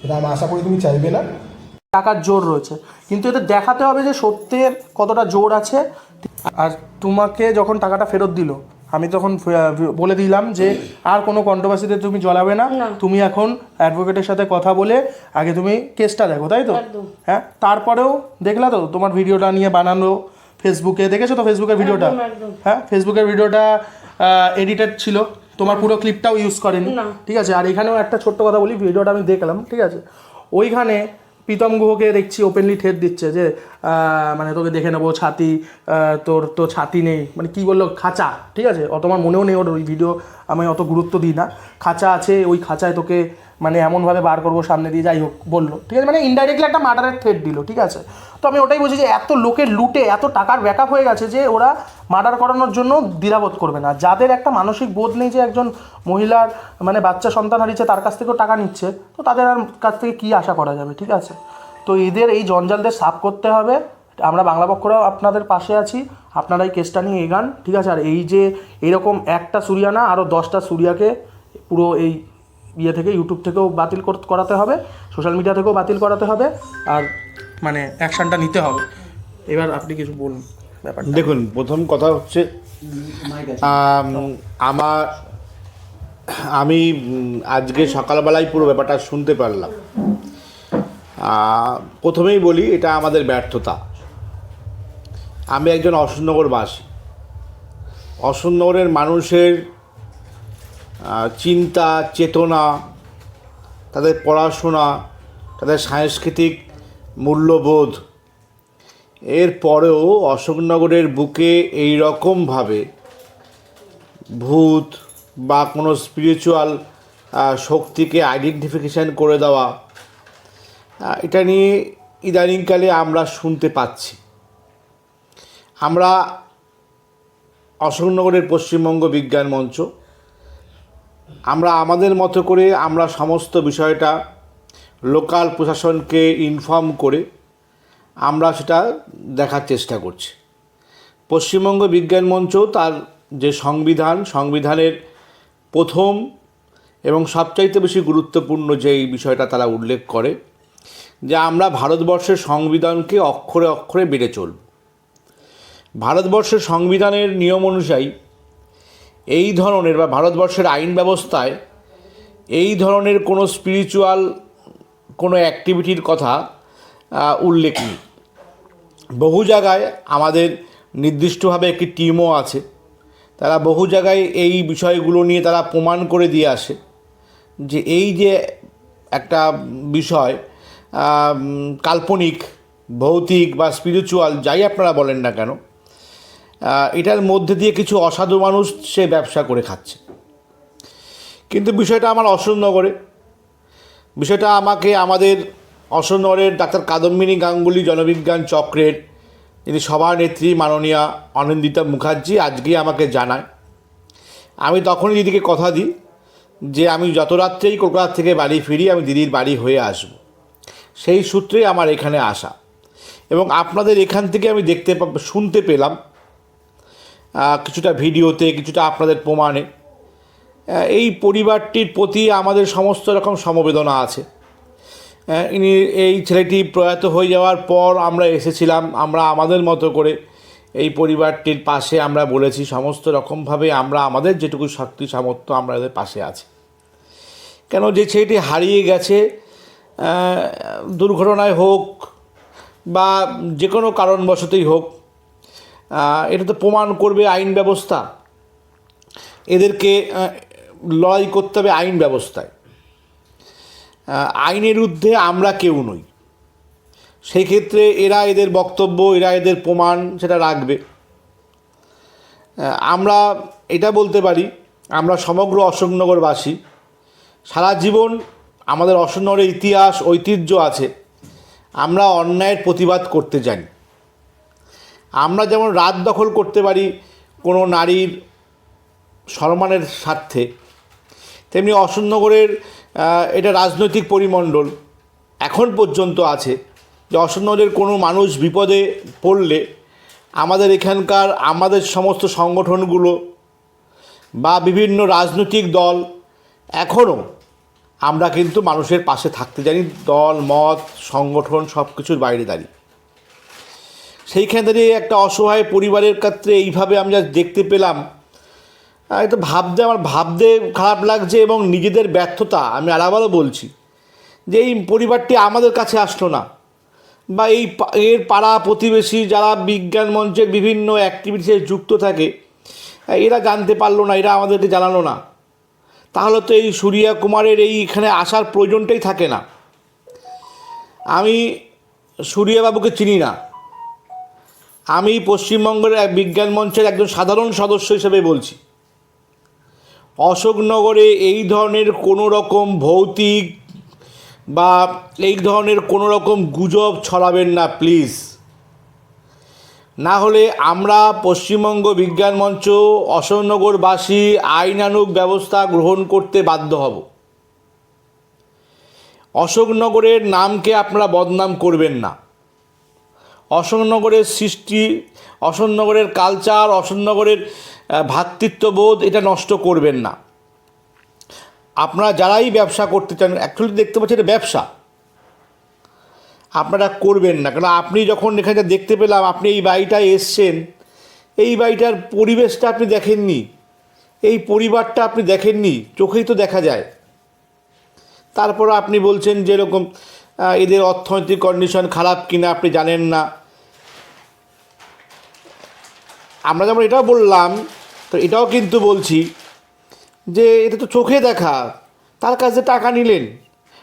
এটা আমি আশা করি তুমি চাইবে না। টাকার জোর রয়েছে, কিন্তু এতে দেখাতে হবে যে সত্যের কতটা জোর আছে। আর তোমাকে যখন টাকাটা ফেরত দিল, আমি তখন বলে দিলাম যে আর কোনো কন্ট্রোভার্সিতে তুমি জড়াবে না, তুমি এখন অ্যাডভোকেটের সাথে কথা বলে আগে তুমি কেসটা দেখো, তাই তো? হ্যাঁ, তারপরেও দেখলা তো তোমার ভিডিওটা নিয়ে বানানো ফেসবুকে, দেখেছো তো ফেসবুকের ভিডিওটা? হ্যাঁ, ফেসবুকের ভিডিওটা এডিটেড ছিল, তোমার পুরো ক্লিপটাও ইউজ করেনি, ঠিক আছে। আর এখানেও একটা ছোট্ট কথা বলি, ভিডিওটা আমি দেখলাম, ঠিক আছে, ওইখানে প্রীতম গুহকে দেখছি ওপেনলি ঠেট দিচ্ছে যে মানে তোকে দেখে নেবো, ছাতি তোর তো ছাতি নেই, মানে কি বললো, খাঁচা, ঠিক আছে, অত আমার মনেও নেই, ওর ওই ভিডিও আমি অত গুরুত্ব দিই না, খাঁচা আছে, ওই খাঁচায় তোকে মানে এমনভাবে বার করবো সামনে দিয়ে, যাই হোক বললো, ঠিক আছে, মানে ইনডাইরেক্টলি একটা মার্ডারের থ্রেট দিল, ঠিক আছে। তো আমি ওটাই বলছি যে এত লোকের লুটে এত টাকার ব্যাকআপ হয়ে গেছে যে ওরা মার্ডার করানোর জন্য দ্বিধাবোধ করবে না। যাদের একটা মানসিক বোধ নেই যে একজন মহিলার মানে বাচ্চা সন্তান হারিয়েছে, তার কাছ থেকেও টাকা নিচ্ছে, তো তাদের আর কাছ থেকে কী আশা করা যাবে, ঠিক আছে। তো এদের এই জঞ্জালদের সাফ করতে হবে। আমরা বাংলা পক্ষরাও আপনাদের পাশে আছি, আপনারা এই কেসটা নিয়ে এগান, ঠিক আছে। আর এই যে এরকম একটা সুরিয়া না, আরও 10টা সুরিয়াকে পুরো এই ইয়ে থেকে, ইউটিউব থেকেও বাতিল করাতে হবে, সোশ্যাল মিডিয়া থেকেও বাতিল করাতে হবে, আর মানে অ্যাকশানটা নিতে হবে। এবার আপনি কিছু বলুন ব্যাপারটা। দেখুন, প্রথম কথা হচ্ছে আমি আজকে সকালবেলায় পুরো ব্যাপারটা শুনতে পারলাম। প্রথমেই বলি, এটা আমাদের ব্যর্থতা। আমি একজন অশোকনগরবাসী। অশোকনগরের মানুষের চিন্তা চেতনা, তাদের পড়াশোনা, তাদের সাংস্কৃতিক মূল্যবোধ, এর পরেও অশোকনগরের বুকে এই রকমভাবে ভূত বা কোনো স্পিরিচুয়াল শক্তিকে আইডেন্টিফিকেশান করে দেওয়া, এটা নিয়ে ইদানিংকালে আমরা শুনতে পাচ্ছি। আমরা অশোকনগরের পশ্চিমবঙ্গ বিজ্ঞান মঞ্চ, আমরা আমাদের মতো করে আমরা সমস্ত বিষয়টা লোকাল প্রশাসনকে ইনফর্ম করে আমরা সেটা দেখার চেষ্টা করছি। পশ্চিমবঙ্গ বিজ্ঞান মঞ্চ তার যে সংবিধানের প্রথম এবং সবচাইতে বেশি গুরুত্বপূর্ণ যেই বিষয়টা তারা উল্লেখ করে, যে আমরা ভারতবর্ষের সংবিধানকে অক্ষরে অক্ষরে বেড়ে চলব। ভারতবর্ষের সংবিধানের নিয়ম অনুযায়ী এই ধরনের বা ভারতবর্ষের আইন ব্যবস্থায় এই ধরনের কোনো স্পিরিচুয়াল কোনো অ্যাক্টিভিটির কথা উল্লেখ নেই। বহু জায়গায় আমাদের নির্দিষ্টভাবে একটি টিমও আছে, তারা বহু জায়গায় এই বিষয়গুলো নিয়ে তারা প্রমাণ করে দিয়ে আসে যে এই যে একটা বিষয় কাল্পনিক, ভৌতিক বা স্পিরিচুয়াল যাই আপনারা বলেন না কেন, এটার মধ্যে দিয়ে কিছু অসাধু মানুষ সে ব্যবসা করে খাচ্ছে। কিন্তু বিষয়টা আমার অশোকনগরে, বিষয়টা আমাদের অশোকনগরের ডাক্তার কাদম্বিনী গাঙ্গুলি জনবিজ্ঞান চক্রের যিনি সভানেত্রী মাননীয়া অনিন্দিতা মুখার্জি আজকে আমাকে জানায়। আমি তখনই দিদিকে কথা দিই যে আমি যত রাত্রেই কলকাতা থেকে বাড়ি ফিরি আমি দিদির বাড়ি হয়ে আসব। সেই সূত্রেই আমার এখানে আসা, এবং আপনাদের এখান থেকে আমি শুনতে পেলাম কিছুটা ভিডিওতে, কিছুটা আপনাদের প্রমাণে, এই পরিবারটির প্রতি আমাদের সমস্ত রকম সমবেদনা আছে। এই ছেলেটি প্রয়াত হয়ে যাওয়ার পর আমরা এসেছিলাম, আমরা আমাদের মতো করে এই পরিবারটির পাশে আমরা বলেছি সমস্ত রকমভাবে আমরা আমাদের যেটুকু শক্তি সামর্থ্য আমরা এদের পাশে আছি। কেন, যে ছেলেটি হারিয়ে গেছে, দুর্ঘটনায় হোক বা যে কোনো কারণবশতই হোক, এটা তো প্রমাণ করবে আইন ব্যবস্থা। এদেরকে লড়াই করতে হবে আইন ব্যবস্থায়। আইনের ঊর্ধ্বে আমরা কেউ নই। সেই ক্ষেত্রে এরা এদের বক্তব্য, এরা এদের প্রমাণ সেটা রাখবে। আমরা এটা বলতে পারি, আমরা সমগ্র অশোকনগরবাসী সারা জীবন আমাদের অশোকনগরের ইতিহাস ঐতিহ্য আছে, আমরা অন্যায়ের প্রতিবাদ করতে জানি। আমরা যেমন রাত দখল করতে পারি কোনো নারীর সম্মানের স্বার্থে, তেমনি অশোকনগরের এটা রাজনৈতিক পরিমণ্ডল এখন পর্যন্ত আছে যে অশোকনগরের কোনো মানুষ বিপদে পড়লে আমাদের এখানকার আমাদের সমস্ত সংগঠনগুলো বা বিভিন্ন রাজনৈতিক দল এখনও আমরা কিন্তু মানুষের পাশে থাকতে জানি, দল মত সংগঠন সব কিছুর বাইরে দাঁড়িয়ে। সেইখান থেকে একটা অসহায় পরিবারের ক্ষেত্রে এইভাবে আমরা দেখতে পেলাম, এটা আমার ভাবতে খারাপ লাগছে এবং নিজেদের ব্যর্থতা। আমি আবারও বলছি যে এই পরিবারটি আমাদের কাছে আসলো না, বা এর পাড়া প্রতিবেশী যারা বিজ্ঞান মঞ্চের বিভিন্ন অ্যাক্টিভিটিসে যুক্ত থাকে এরা জানতে পারলো না, এরা আমাদেরকে জানালো না, তাহলে তো এই সুরিয়া কুমারের এইখানে আসার প্রয়োজনটাই থাকে না। আমি সুরিয়াবাবুকে চিনি না, আমি পশ্চিমবঙ্গের বিজ্ঞান মঞ্চের একজন সাধারণ সদস্য হিসেবে বলছি, অশোকনগরে এই ধরনের কোনো রকম ভৌতিক বা এই ধরনের কোনো রকম গুজব ছড়াবেন না প্লিজ, না হলে আমরা পশ্চিমবঙ্গ বিজ্ঞান মঞ্চ অশোকনগরবাসী আইনানুগ ব্যবস্থা গ্রহণ করতে বাধ্য হব। অশোকনগরের নামকে আপনারা বদনাম করবেন না, অশোকনগরের সৃষ্টি, অশোকনগরের কালচার, অশোকনগরের ভ্রাতৃত্ববোধ এটা নষ্ট করবেন না। আপনারা যারাই ব্যবসা করতে চান, অ্যাকচুয়ালি দেখতে পাচ্ছেন এটা ব্যবসা, আপনারা করবেন না। কারণ আপনি যখন এখানে দেখতে পেলাম আপনি এই বাড়িটায় এসছেন, এই বাড়িটার পরিবেশটা আপনি দেখেননি, এই পরিবারটা আপনি দেখেননি, চোখেই তো দেখা যায়। তারপর আপনি বলছেন যে এরকম এদের অর্থনৈতিক কন্ডিশন খারাপ কিনা আপনি জানেন না। আমরা যেমন এটাও বললাম, তো এটাও কিন্তু বলছি যে এটা তো চোখে দেখা, তার কাছে টাকা নিলেন,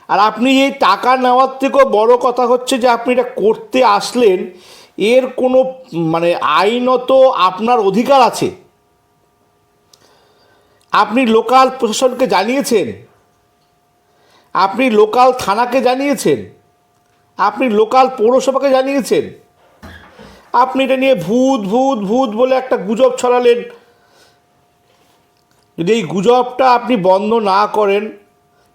আর আপনি এই টাকা নেওয়ার থেকেও বড় কথা হচ্ছে যে আপনি এটা করতে আসলেন, এর কোনো মানে আইনত আপনার অধিকার আছে। আপনি লোকাল প্রশাসনকে জানিয়েছেন, আপনি লোকাল থানাকে জানিয়েছেন, আপনি লোকাল পৌরসভাকে জানিয়েছেন, আপনি এটা নিয়ে ভূত ভূত ভূত বলে একটা গুজব ছড়ালেন। যদি এই গুজবটা আপনি বন্ধ না করেন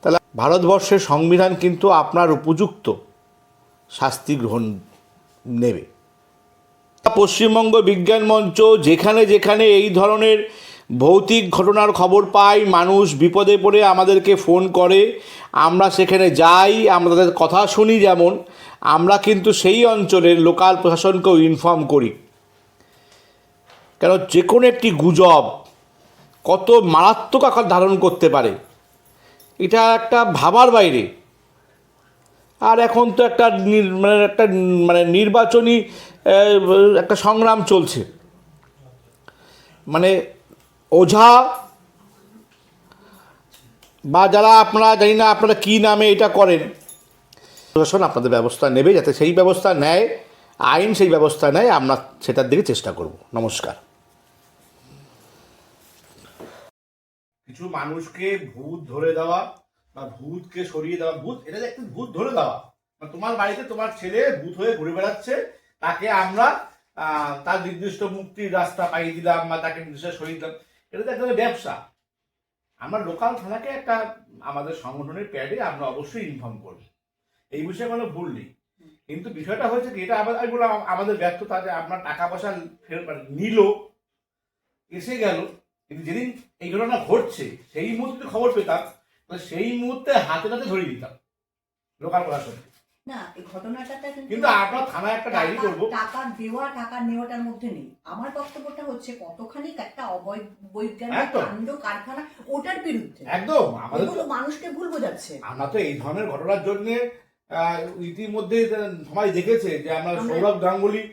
তাহলে ভারতবর্ষের সংবিধান কিন্তু আপনার উপযুক্ত শাস্তি গ্রহণ নেবে। পশ্চিমবঙ্গ বিজ্ঞান মঞ্চ যেখানে যেখানে এই ধরনের ভৌতিক ঘটনার খবর পাই, মানুষ বিপদে পড়ে আমাদেরকে ফোন করে, আমরা সেখানে যাই, আমরা তাদের কথা শুনি, যেমন আমরা কিন্তু সেই অঞ্চলের লোকাল প্রশাসনকেও ইনফর্ম করি। কেন যে কোনো একটি গুজব কত মারাত্মক আকার ধারণ করতে পারে এটা একটা ভাবার বাইরে। আর এখন তো একটা নির্বাচনী একটা সংগ্রাম চলছে, মানে ওঝা বা যারা আপনারা জানি না আপনারা কী নামে এটা করেন, প্রশাসন আপনাদের ব্যবস্থা নেবে, যাতে সেই ব্যবস্থা নেয়, আইন সেই ব্যবস্থা নেয়, আমরা সেটার দিকে চেষ্টা করব। নমস্কার। কিছু মানুষকে ভূত ধরে দেওয়া বা ভূতকে সরিয়ে দেওয়া, ভূত এটা যে একটা ভূত ধরে দেওয়া, তোমার বাড়িতে তোমার ছেলে ভূত হয়ে ঘুরে বেড়াচ্ছে, তাকে আমরা তার নির্দিষ্ট মুক্তির রাস্তা পাইয়ে দিলাম বা তাকে নির্দিষ্ট সরিয়ে দিলাম, এটা তো একটা ব্যবসা। আমরা লোকাল থানাকে একটা আমাদের সংগঠনের প্যাডে আমরা অবশ্যই ইনফর্ম করব, এই বিষয়ে কোনো ভুল নেই। কিন্তু বিষয়টা হচ্ছে কি, এটা আমি বললাম আমাদের ব্যর্থতা, যে আপনার টাকা পয়সা ফেরত নিল, এসে গেল, কিন্তু যেদিন এই ঘটনা ঘটছে সেই মুহূর্তে খবর পেতাম, সেই মুহূর্তে হাতে হাতে ধরিয়ে দিতাম লোকাল প্রশাসন। না, এই ঘটনাটা কিন্তু আপনার থানায় একটা ডায়েরি করবো, টাকা দেওয়া টাকা নেওয়াটার মধ্যে নেই। আমার বক্তব্যটা হচ্ছে কতখানি একটা অবৈজ্ঞানিক কাণ্ড কারখানা, ওটার বিরুদ্ধে একদম আমাদের তো মানুষকে ভুল বোঝাচ্ছে। আমরা তো এই ধরনের ঘটনার জন্য ইতিমধ্যে সবাই দেখেছে যে আমরা সৌরভ গাঙ্গুলি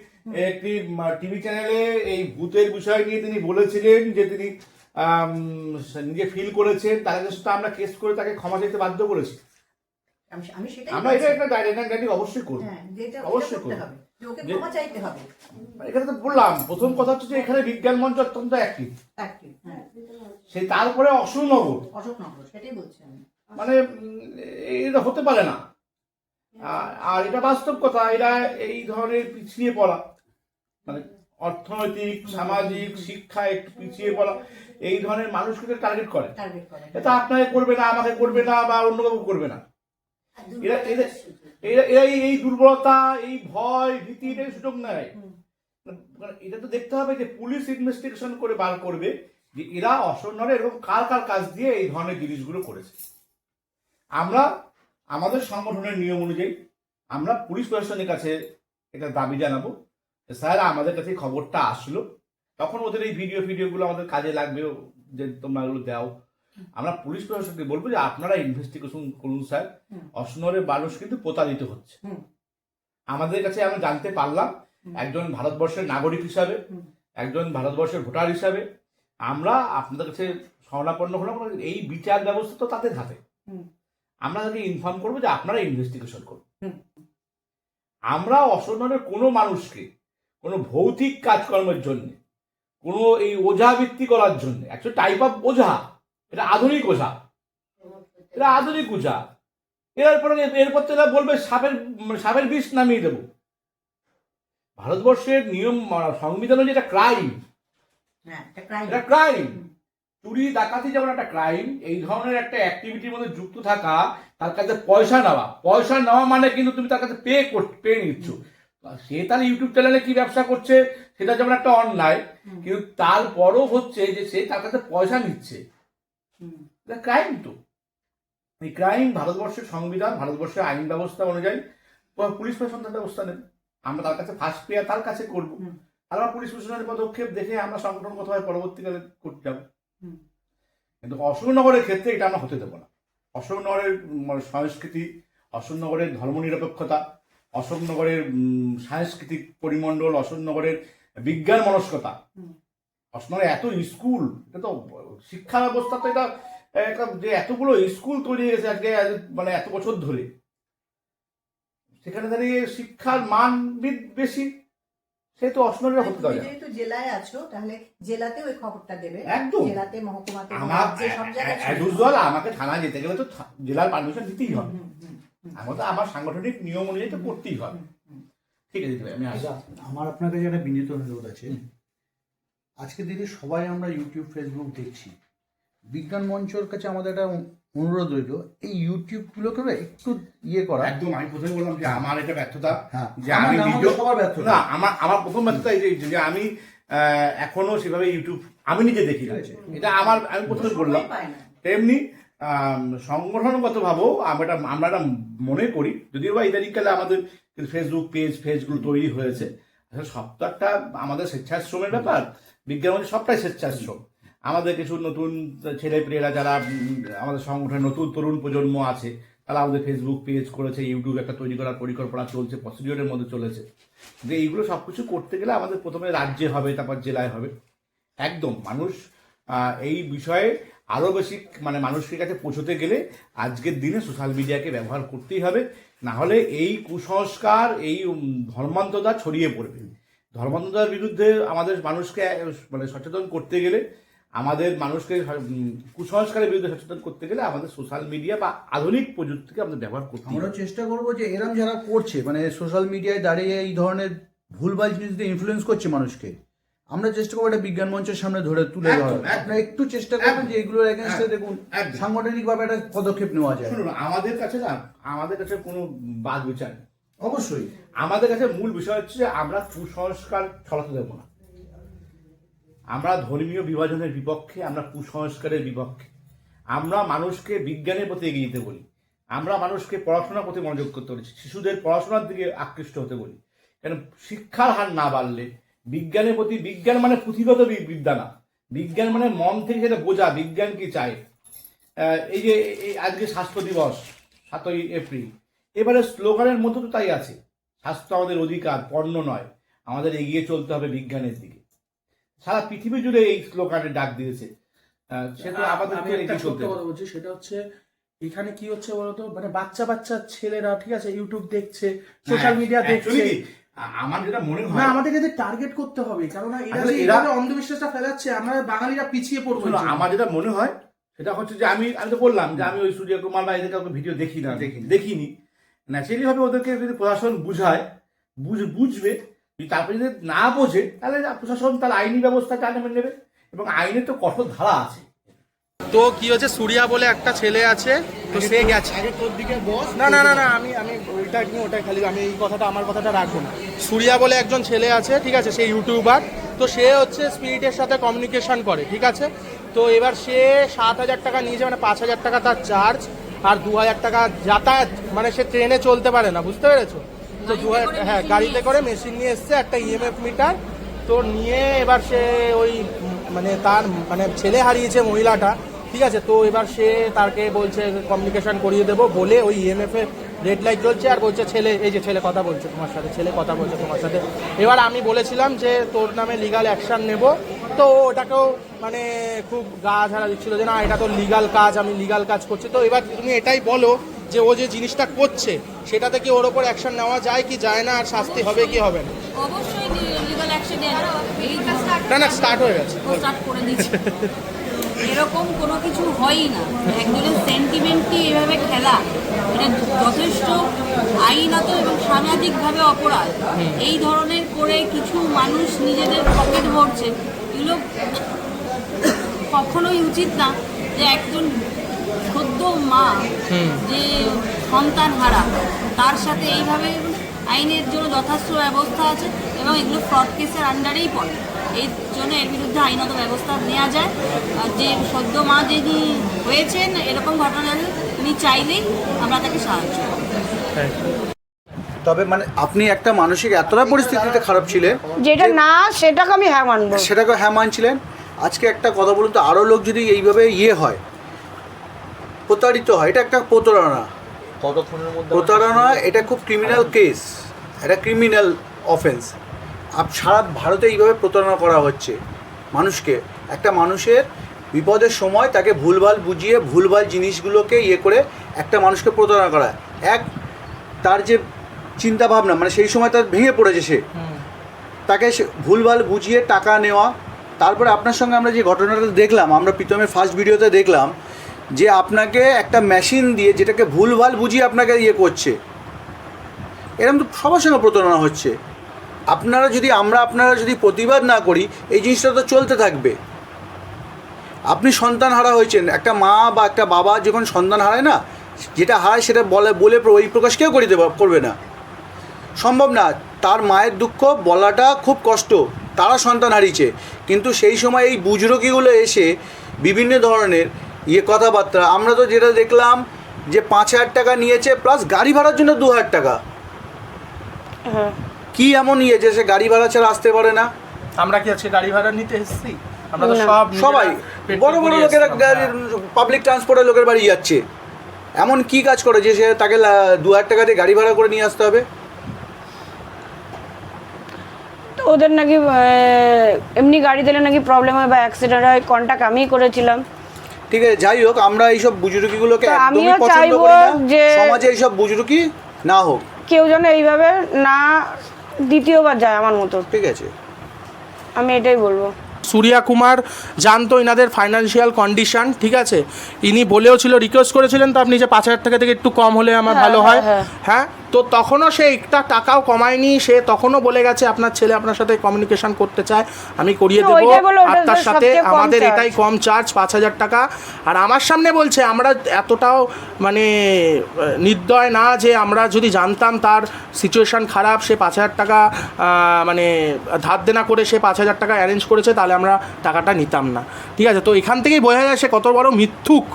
একটি টিভি চ্যানেলে এই ভূতের বিষয় নিয়ে তিনি বলেছিলেন যে তিনি নিজে ফিল করেছেন, তার কাছে আমরা কেস করে তাকে ক্ষমা চাইতে বাধ্য করেছি। আমি সেটাই আমরা এটা একটা ডাইরেক্ট অবশ্যই করবো, হ্যাঁ, যেটা অবশ্যই করতে করবো। হবে, যে ওকে যে- ক্ষমা চাইতে হবে। এখানে তো বললাম প্রথম কথা হচ্ছে যে এখানে বিজ্ঞান মঞ্চ অত্যন্ত অ্যাক্টিভ, Active, হ্যাঁ, সেই তারপরে অশোকনগর, অশোকনগর, সেটাই বলছি আমি। মানে এটা হতে পারে না। আর এটা বাস্তব কথা, এরা এই ধরনের পিছিয়ে পড়া, মানে অর্থনৈতিক, সামাজিক, শিক্ষা একটু পিছিয়ে পড়া, এই ধরনের মানুষকে টার্গেট করে। টার্গেট করে। এটা আপনাকে করবে না, আমাকে করবে না, বা অন্য কাউকে করবে না। এরা এরা এরা এরা এই দুর্বলতা, এই ভয়, ভীতি, এটাই সুযোগ নেয়। মানে এটা তো দেখতে হবে যে পুলিশ ইনভেস্টিগেশন করে বার করবে যে এরা অসন্নরে এরকম কার কার কাজ দিয়ে এই ধরনের জিনিসগুলো করেছে। আমরা আমাদের সংগঠনের নিয়ম অনুযায়ী আমরা পুলিশ প্রশাসনের কাছে এটা দাবি জানাবো, স্যার আমাদের কাছে খবরটা আসলো, তখন ওদের এই ভিডিওগুলো আমাদের কাজে লাগবে, যে তোমরা এগুলো দাও। আমরা পুলিশ প্রশাসনকে বলবো যে আপনারা ইনভেস্টিগেশন করুন স্যার, অসনরের মানুষ কিন্তু প্রতারিত হচ্ছে। আমাদের কাছে আমরা জানতে পারলাম একজন ভারতবর্ষের নাগরিক হিসাবে, একজন ভারতবর্ষের ভোটার হিসাবে আমরা আপনাদের কাছে শরণাপন্ন হলাম, এই বিচার ব্যবস্থা তো তাদের হাতে। আমরা তাকে ইনফর্ম করবো যে আপনারা ইনভেস্টিগেশন করুন। আমরা অসনরের কোনো মানুষকে কোনো ভৌতিক কাজকর্মের জন্য, কোনো এই ওঝাবৃত্তি করার জন্য, একটা টাইপ অফ ওঝা, এটা আধুনিক ওঝা, এটা আধুনিক ওঝা। এরপর তো এরা বলবে সাপের বিষ নামিয়ে দেবো। ভারতবর্ষের নিয়ম, সংবিধান অনুযায়ী এটা ক্রাইম, এটা ক্রাইম। চুরি ডাকাতি যেমন একটা ক্রাইম, এই ধরনের একটা অ্যাক্টিভিটির মধ্যে যুক্ত থাকা, তার কাছে পয়সা নেওয়া মানে কিন্তু তুমি তার কাছে পে নিচ্ছ। সে তার ইউটিউব চ্যানেলে কি ব্যবসা করছে সেটা যেমন একটা অন্যায়, কিন্তু তারপরও হচ্ছে যে সে তার কাছে পয়সা নিচ্ছে, ক্রাইম। তো এই ক্রাইম ভারতবর্ষের সংবিধান, ভারতবর্ষের আইন ব্যবস্থা অনুযায়ী পুলিশ প্রশাসন তার ব্যবস্থা নেবে। আমরা তার কাছে ফার্স্ট প্রেয়ার তার কাছে করবো, আমরা পুলিশ প্রশাসনের পদক্ষেপ দেখে আমরা সংগঠনগত হয় পরবর্তীকালে করতে যাবো। কিন্তু অশোকনগরের ক্ষেত্রে এটা আমরা হতে দেবো না। অশোকনগরের সংস্কৃতি, অশোকনগরের ধর্মনিরপেক্ষতা, অশোকনগরের সাংস্কৃতিক পরিমণ্ডল, অশোকনগরের বিজ্ঞান মনস্কতা, অশোকনগরে এত স্কুল, এটা তো শিক্ষা ব্যবস্থা তো এটা যে এতগুলো স্কুল তৈরি হয়েছে আজকে, মানে এত বছর ধরে, সেখানে দাঁড়িয়ে শিক্ষার মান বেশি, সে তো অশোকনগরে হতে দেওয়া যায়। যেহেতু জেলায় আছো, তাহলে জেলাতেও এই খবরটা দেবে। একদম। জেলাতে, মহকুমাতে, সব জায়গায় আমাকে থানায় যেতে গেলে তো জেলার পারমিশন দিতেই হবে। আমার সাংগঠনিক নিয়ম অনুযায়ী তো করতেই হবে। ঠিক আছে, আমি আসি। আমার আপনার কাছে একটা বিনীত অনুরোধ আছে। আজকে দিনে সবাই আমরা ইউটিউব, ফেসবুক দেখছি। বিজ্ঞান মঞ্চের কাছে আমাদের একটা অনুরোধ রইল, এই ইউটিউবগুলোকে একটু করা। একদম, আমি প্রথমে বললাম যে আমার এটা ব্যর্থতা, যে আমি আমি ভিডিও সবার ব্যর্থতা না, আমার প্রথম ব্যর্থতা এই যে আমি এখনো সেভাবে ইউটিউব আমি নিজে দেখি না। এটা আমি প্রথমে বললাম। তেমনি সংগঠনগত ভাবেও আমরা এটা মনে করি, যদিও বা ইদানিংকালে আমাদের পেজগুলো তৈরি হয়েছে, সব তো একটা আমাদের স্বেচ্ছাশ্রমের ব্যাপার। বিজ্ঞান মঞ্চ সবটাই স্বেচ্ছাশ্রম। আমাদের কিছু নতুন ছেলেপেলেরা যারা আমাদের সংগঠনের নতুন তরুণ প্রজন্ম আছে, তারা আমাদের ফেসবুক পেজ করেছে, ইউটিউব একটা তৈরি করার পরিকল্পনা চলছে, প্রসিডিওরের মধ্যে চলেছে। যে এইগুলো সব কিছু করতে গেলে আমাদের প্রথমে রাজ্যে হবে, তারপর জেলায় হবে। একদম মানুষ এই বিষয়ে আরও বেশি, মানে মানুষের কাছে পৌঁছতে গেলে আজকের দিনে সোশ্যাল মিডিয়াকে ব্যবহার করতেই হবে, না হলে এই কুসংস্কার, এই ধর্মান্ততা ছড়িয়ে পড়বে। ধর্মান্ততার বিরুদ্ধে আমাদের মানুষকে মানে সচেতন করতে গেলে, আমাদের মানুষকে কুসংস্কারের বিরুদ্ধে সচেতন করতে গেলে আমাদের সোশ্যাল মিডিয়া বা আধুনিক প্রযুক্তিকে আমাদের ব্যবহার করতে হবে। আমরা চেষ্টা করবো যে এরম যারা করছে, মানে সোশ্যাল মিডিয়ায় দাঁড়িয়ে এই ধরনের ভুলভাল জিনিস দিয়ে ইনফ্লুয়েন্স করছে মানুষকে, আমরা চেষ্টা করবো এটা বিজ্ঞান মঞ্চের সামনে তুলে ধরা। আপনারা একটু চেষ্টা করবেন যে এগুলোর এগেইনস্টে দেখুন সাংগঠনিকভাবে একটা পদক্ষেপ নেওয়া যায়। শুনুন, আমাদের কাছে কোনো বাদ বিচার নেই। অবশ্যই আমাদের কাছে মূল বিষয় হচ্ছে যে আমরা কুসংস্কার ছড়াতে দেবো না। আমরা ধর্মীয় বিভাজনের বিপক্ষে, আমরা কুসংস্কারের বিপক্ষে। আমরা মানুষকে বিজ্ঞানের প্রতি এগিয়ে যেতে বলি, আমরা মানুষকে পড়াশোনার প্রতি মনোযোগ করতে বলি, শিশুদের পড়াশোনার দিকে আকৃষ্ট হতে বলি। কেন শিক্ষার হার না বাড়লে বিজ্ঞানের প্রতি, বিজ্ঞান মানে পুঁথিগত বিদ্যা না, বিজ্ঞান মানে মন থেকে সেটা বোঝা, বিজ্ঞান কি চায়। এই যে আজকে স্বাস্থ্য দিবস 7ই এপ্রিল, এবারে স্লোগানের মধ্যে তো তাই আছে, স্বাস্থ্য আমাদের অধিকার, পণ্য নয়, আমাদের এগিয়ে চলতে হবে বিজ্ঞানের দিকে। সারা পৃথিবী জুড়ে এই স্লোগানের ডাক দিয়েছে, সেটা আমাদের আমি একটা সত্য কথা বলছি, সেটা হচ্ছে এখানে কি হচ্ছে বলতো, মানে বাচ্চা বাচ্চা ছেলেরা ঠিক আছে ইউটিউব দেখছে, সোশ্যাল মিডিয়া দেখছে। আমার যেটা মনে না, আমাদের এদের টার্গেট করতে হবে, কারণ এরা অন্ধবিশ্বাসটা ফেলাচ্ছে, আমরা বাঙালিরা পিছিয়ে পড়বো। আমার যেটা মনে হয় সেটা হচ্ছে যে আমি তো বললাম যে আমি ওই সূর্য কুমার বা এদের কাউকে ভিডিও দেখিনি ন্যাচারালি ভাবে ওদেরকে যদি প্রশাসন বুঝায় বুঝবে, যদি তারপরে যদি না বোঝে তাহলে প্রশাসন তার আইনি ব্যবস্থা মেনে নেবে, এবং আইনের তো কঠোর ধারা আছে। তো কি হচ্ছে, সুরিয়া বলে একটা ছেলে আছে, তো সে গেছে। না না না না, আমি ওইটা নিয়ে ওটাই খালি আমি এই কথাটা, আমার কথাটা রাখবো না। সুরিয়া বলে একজন ছেলে আছে, ঠিক আছে, সে ইউটিউবার। তো সে হচ্ছে স্পিরিটের সাথে কমিউনিকেশন করে, ঠিক আছে। তো এবার সে 7,000 টাকা নিয়েছে, মানে 5,000 টাকা তার চার্জ, আর 2,000 টাকা যাতায়াত, মানে সে ট্রেনে চলতে পারে না, বুঝতে পেরেছো? তো 2,000, হ্যাঁ, গাড়িতে করে মেশিন নিয়ে এসছে, একটা ইএমএফ মিটার তো নিয়ে এবার সে ওই মানে তার মানে ছেলে হারিয়েছে মহিলাটা, ঠিক আছে। তো এবার সে তাকে বলছে কমিউনিকেশন করিয়ে দেবো বলে ওই ইএমএফ এর রেড লাইট জ্বলছে, আর বলছে ছেলে, এই যে ছেলে কথা বলছে তোমার সাথে, ছেলে কথা বলছে তোমার সাথে। এবার আমি বলেছিলাম যে তোর নামে লিগাল অ্যাকশন নেব, তো ওটাকেও মানে খুব গা ঝাড়া দিচ্ছিল যে না এটা তো লিগাল কাজ, আমি লিগাল কাজ করছি। তো এবার তুমি এটাই বলো যে ও যে জিনিসটা করছে সেটাতে কি ওর ওপর অ্যাকশন নেওয়া যায় কি যায় না, আর শাস্তি হবে কি হবে না? অবশ্যই লিগাল অ্যাকশন না না, স্টার্ট হয়ে গেছে, স্টার্ট করে দিচ্ছি। এরকম কোনো কিছু হয়ই না, একজনের সেন্টিমেন্টকে এভাবে খেলা, এটা যথেষ্ট আইনত এবং সামাজিকভাবে অপরাধ। এই ধরনের করে কিছু মানুষ নিজেদের পকেট ভরছে, এগুলো কখনোই উচিত না। যে একজন সদ্য মা যে সন্তান হারা, তার সাথে এইভাবে আইনের জন্য যথেষ্ট ব্যবস্থা আছে, এবং এগুলো ফ্রড কেসের আন্ডারেই পড়ে। এই জন্য এর বিরুদ্ধে আইনত ব্যবস্থা নেওয়া যায়। যে সদ্য মা যিনি হয়েছেন এরকম ঘটনা, তিনি চাইলেই আমরা তাকে সাহায্য করব। তবে মানে আপনি একটা মানসিক এতটা পরিস্থিতিতে খারাপ ছিলেন, যেটা না সেটাকে আমি হ্যাঁ মানবো, সেটাকে হ্যাঁ মানছিলেন। আজকে একটা কথা বলুন তো, আরও লোক যদি এইভাবে হয়, প্রতারিত হয়, এটা একটা প্রতারণা। কতক্ষণের মধ্যে প্রতারণা এটা খুব ক্রিমিনাল কেস, এটা ক্রিমিনাল অফেন্স। সারা ভারতে এইভাবে প্রতারণা করা হচ্ছে মানুষকে। একটা মানুষের বিপদের সময় তাকে ভুলভাল বুঝিয়ে ভুলভাল জিনিসগুলোকে করে একটা মানুষকে প্রতারণা করা। তার যে চিন্তা ভাবনা, মানে সেই সময় তার ভেঙে পড়েছে, সে তাকে ভুলভাল বুঝিয়ে টাকা নেওয়া। তারপরে আপনার সঙ্গে আমরা যে ঘটনাটা দেখলাম, আমরা প্রীতমের ফার্স্ট ভিডিওতে দেখলাম যে আপনাকে একটা মেশিন দিয়ে যেটাকে ভুলভাল বুঝিয়ে আপনাকে করছে। এরকম তো সবার সঙ্গে প্রতারণা হচ্ছে। আপনারা যদি প্রতিবাদ না করি, এই জিনিসটা তো চলতে থাকবে। আপনি সন্তান হারা হয়েছেন, একটা মা বা একটা বাবা যখন সন্তান হারায় না, যেটা হারায় সেটা বলে ওই প্রকাশ কেউ করবে না, সম্ভব না। তার মায়ের দুঃখ বলাটা খুব কষ্ট, তারা সন্তান হারিয়েছে। কিন্তু সেই সময় এই বুজরুকিগুলো এসে বিভিন্ন ধরনের কথাবার্তা, আমরা তো যেটা দেখলাম যে 5,000 টাকা নিয়েছে, প্লাস গাড়ি ভাড়ার জন্য 2,000 টাকা। কি এমন যে সে গাড়ি ভাড়া ছাড়া আসতে পারে না? আমরা কি আজকে গাড়ি ভাড়া নিতে এসেছি? আমরা তো সবাই বড় বড় লোকেরা পাবলিক ট্রান্সপোর্টের লোকের বাড়ি যাচ্ছে। এমন কি কাজ করে যে সে তাকে 2,000 টাকা দিয়ে গাড়ি ভাড়া করে নিয়ে আসতে হবে? তো ওদের নাকি এমনি গাড়ি দিলে নাকি প্রবলেম হয় বা অ্যাক্সিডেন্ট হয়, কন্ট্যাক্ট আমিই করেছিলাম। ঠিক আছে, যাই হোক, আমরা এইসব বুজরুকিগুলোকে একদমই আমিও পছন্দ চাইবো করি না। যে সমাজে এইসব বুজরুকি না হোক, কেউ যেন এইভাবে না দ্বিতীয়বার যায় আমার মতো। ঠিক আছে, আমি এটাই বলবো। সুরিয়া কুমার জানতো ইনাদের ফাইন্যান্সিয়াল কন্ডিশন, ঠিক আছে। ইনি বলেও ছিল, রিকোয়েস্ট করেছিলেন তো আপনি যে 5,000 টাকা থেকে একটু কম হলে আমার ভালো হয়। হ্যাঁ, তো তখনও সে একটা টাকাও কমায়নি। সে তখনও বলে গেছে আপনার ছেলে আপনার সাথে কমিউনিকেশন করতে চায়, আমি করিয়ে দেবো। আর তার সাথে আমাদের এটাই কম চার্জ, 5,000 টাকা। আর আমার সামনে বলছে আমরা এতটাও মানে নির্দয় না যে আমরা যদি জানতাম তার সিচুয়েশান খারাপ, সে 5,000 টাকা মানে ধার দেনা করে সে 5,000 টাকা অ্যারেঞ্জ করেছে, তাহলে আমরা টাকাটা নিতাম না। ঠিক আছে, তো এখান থেকেই বোঝা যায় সে কত বড় মিথ্যুক।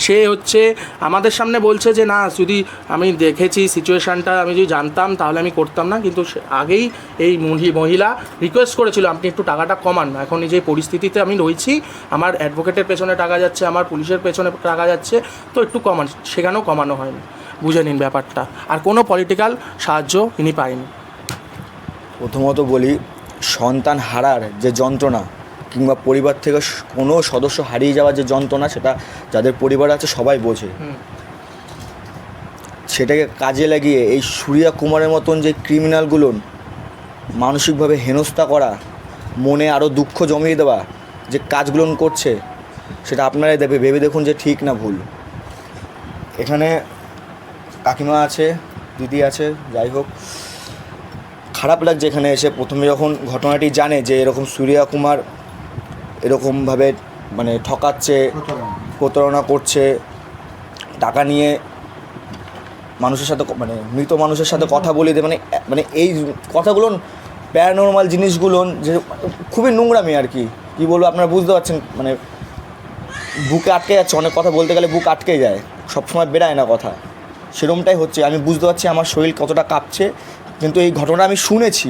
সে হচ্ছে আমাদের সামনে বলছে যে না, যদি আমি দেখেছি সিচুয়েশানটা, আমি যদি জানতাম তাহলে আমি করতাম না। কিন্তু আগেই এই মহিলা রিকোয়েস্ট করেছিল আপনি একটু টাকাটা কমান না, এখন এই যে পরিস্থিতিতে আমি রয়েছি, আমার অ্যাডভোকেটের পেছনে টাকা যাচ্ছে, আমার পুলিশের পেছনে টাকা যাচ্ছে, তো একটু কমান। সেখানেও কমানো হয়নি, বুঝে নিন ব্যাপারটা। আর কোনো পলিটিক্যাল সাহায্য ইনি পায়নি। প্রথমত বলি, সন্তান হারার যে যন্ত্রণা কিংবা পরিবার থেকে কোনো সদস্য হারিয়ে যাওয়ার যে যন্ত্রণা, সেটা যাদের পরিবার আছে সবাই বোঝে। সেটাকে কাজে লাগিয়ে এই সূর্যা কুমারের মতন যে ক্রিমিনালগুলো মানসিকভাবে হেনস্থা করা, মনে আরও দুঃখ জমিয়ে দেওয়া যে কাজগুলো করছে, সেটা আপনারাই ভেবে দেখুন যে ঠিক না ভুল। এখানে কাকিমা আছে, দিদি আছে, যাই হোক খারাপ লাগছে এখানে এসে। প্রথমে যখন ঘটনাটি জানে যে এরকম সূর্যা কুমার এরকমভাবে মানে ঠকাচ্ছে, প্রতারণা করছে, টাকা নিয়ে মানুষের সাথে মানে মৃত মানুষের সাথে কথা বলে দেয়, মানে এই কথাগুলো প্যারানর্মাল জিনিসগুলো যে খুবই নোংরামি আর কি বলবো আপনারা বুঝতে পারছেন। মানে বুকে আটকে যাচ্ছে, অনেক কথা বলতে গেলে বুক আটকে যায়, সবসময় বেরায় না কথা, সেরকমটাই হচ্ছে। আমি বুঝতে পারছি আমার শরীর কতটা কাঁপছে, কিন্তু এই ঘটনা আমি শুনেছি,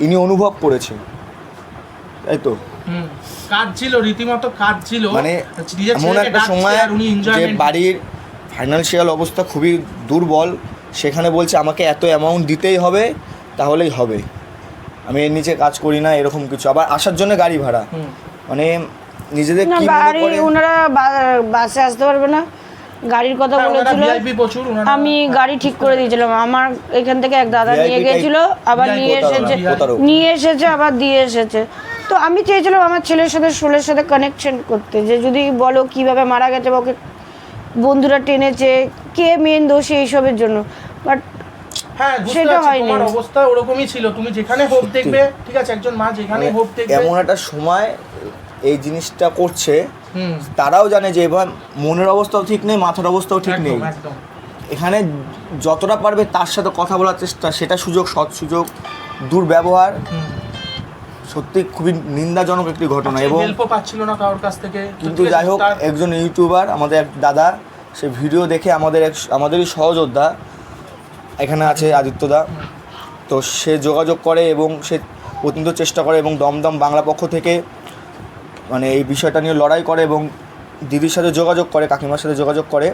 ইনি অনুভব করেছে, তাই তো। কাজ ছিল, রীতিমতো কাজ ছিল, মানে এমন একটা সময় যে বাড়ির ফাইন্যান্সিয়াল অবস্থা খুবই দুর্বল, সেখানে বলছে আমাকে এত অ্যামাউন্ট দিতেই হবে, তাহলেই হবে, আমি এর নিচে কাজ করি না, এরকম কিছু। আবার আসার জন্য গাড়ি ভাড়া, মানে নিজেদের কি মনে করে। ওনারা বাসে আসতে পারবে না, গাড়ির কথা বলেছিল, আমি গাড়ি ঠিক করে দিয়েছিলাম। আমার এখান থেকে এক দাদা নিয়ে গেছিল, আবার নিয়ে এসেছে আবার দিয়ে এসেছে। তো আমি চেয়েছিলাম আমার ছেলের সাথে সোলের সাথে কানেকশন করতে, যে যদি বলো কিভাবে মারা গেছে বা ওকে বন্ধুরা টেনেছে, কে মেন দোষী এইসবের জন্য, বাট হ্যাঁ সেটা হয়নি। তোমার অবস্থা ওরকমই ছিল, তুমি যেখানে হোপ দেখবে, ঠিক আছে, একজন মা যেখানে হোপ দেখবে। এমন একটা সময় এই জিনিসটা করছে, তারাও জানে যে এবার মনের অবস্থাও ঠিক নেই, মাথার অবস্থাও ঠিক নেই। এখানে যতটা পারবে তার সাথে কথা বলার চেষ্টা, সেটা সুযোগ, সৎ সুযোগ, দুর্ব্যবহার, সত্যি খুবই নিন্দাজনক একটি ঘটনা। এবং পাচ্ছিল না কারোর কাছ থেকে, কিন্তু যাই হোক একজন ইউটিউবার, আমাদের এক দাদা, সে ভিডিও দেখে আমাদেরই সহযোদ্ধা এখানে আছে আদিত্যদা, তো সে যোগাযোগ করে এবং সে অত্যন্ত চেষ্টা করে এবং দমদম বাংলা পক্ষ থেকে মানে এই বিষয়টা নিয়ে লড়াই করে এবং দিদির সাথে যোগাযোগ করে, কাকিমার সাথে যোগাযোগ করে।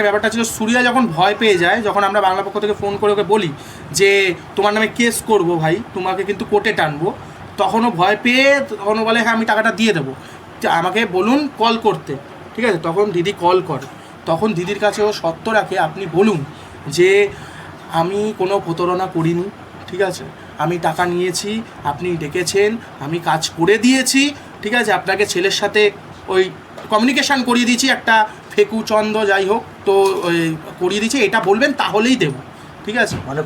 ব্যাপারটা ছিল সূর্যা যখন ভয় পেয়ে যায়, যখন আমরা বাংলা পক্ষ থেকে ফোন করে ওকে বলি যে তোমার নামে কেস করব ভাই, তোমাকে কিন্তু কোর্টে টানবো, তখনও ভয় পেয়ে তখনও বলে হ্যাঁ আমি টাকাটা দিয়ে দেবো, আমাকে বলুন কল করতে, ঠিক আছে। তখন দিদি কল করে, তখন দিদির কাছে ও সত্য রাখে, আপনি বলুন যে আমি কোনো প্রতারণা করিনি, ঠিক আছে, আমি টাকা নিয়েছি, আপনি ডেকেছেন, আমি কাজ করে দিয়েছি, ঠিক আছে, আপনাকে ছেলের সাথে ওই কমিউনিকেশান করিয়ে দিয়েছি, একটা ফেকু চন্দ যাই হোক, তো করিয়ে দিয়েছি, এটা বলবেন তাহলেই দেবো, ঠিক আছে। মানে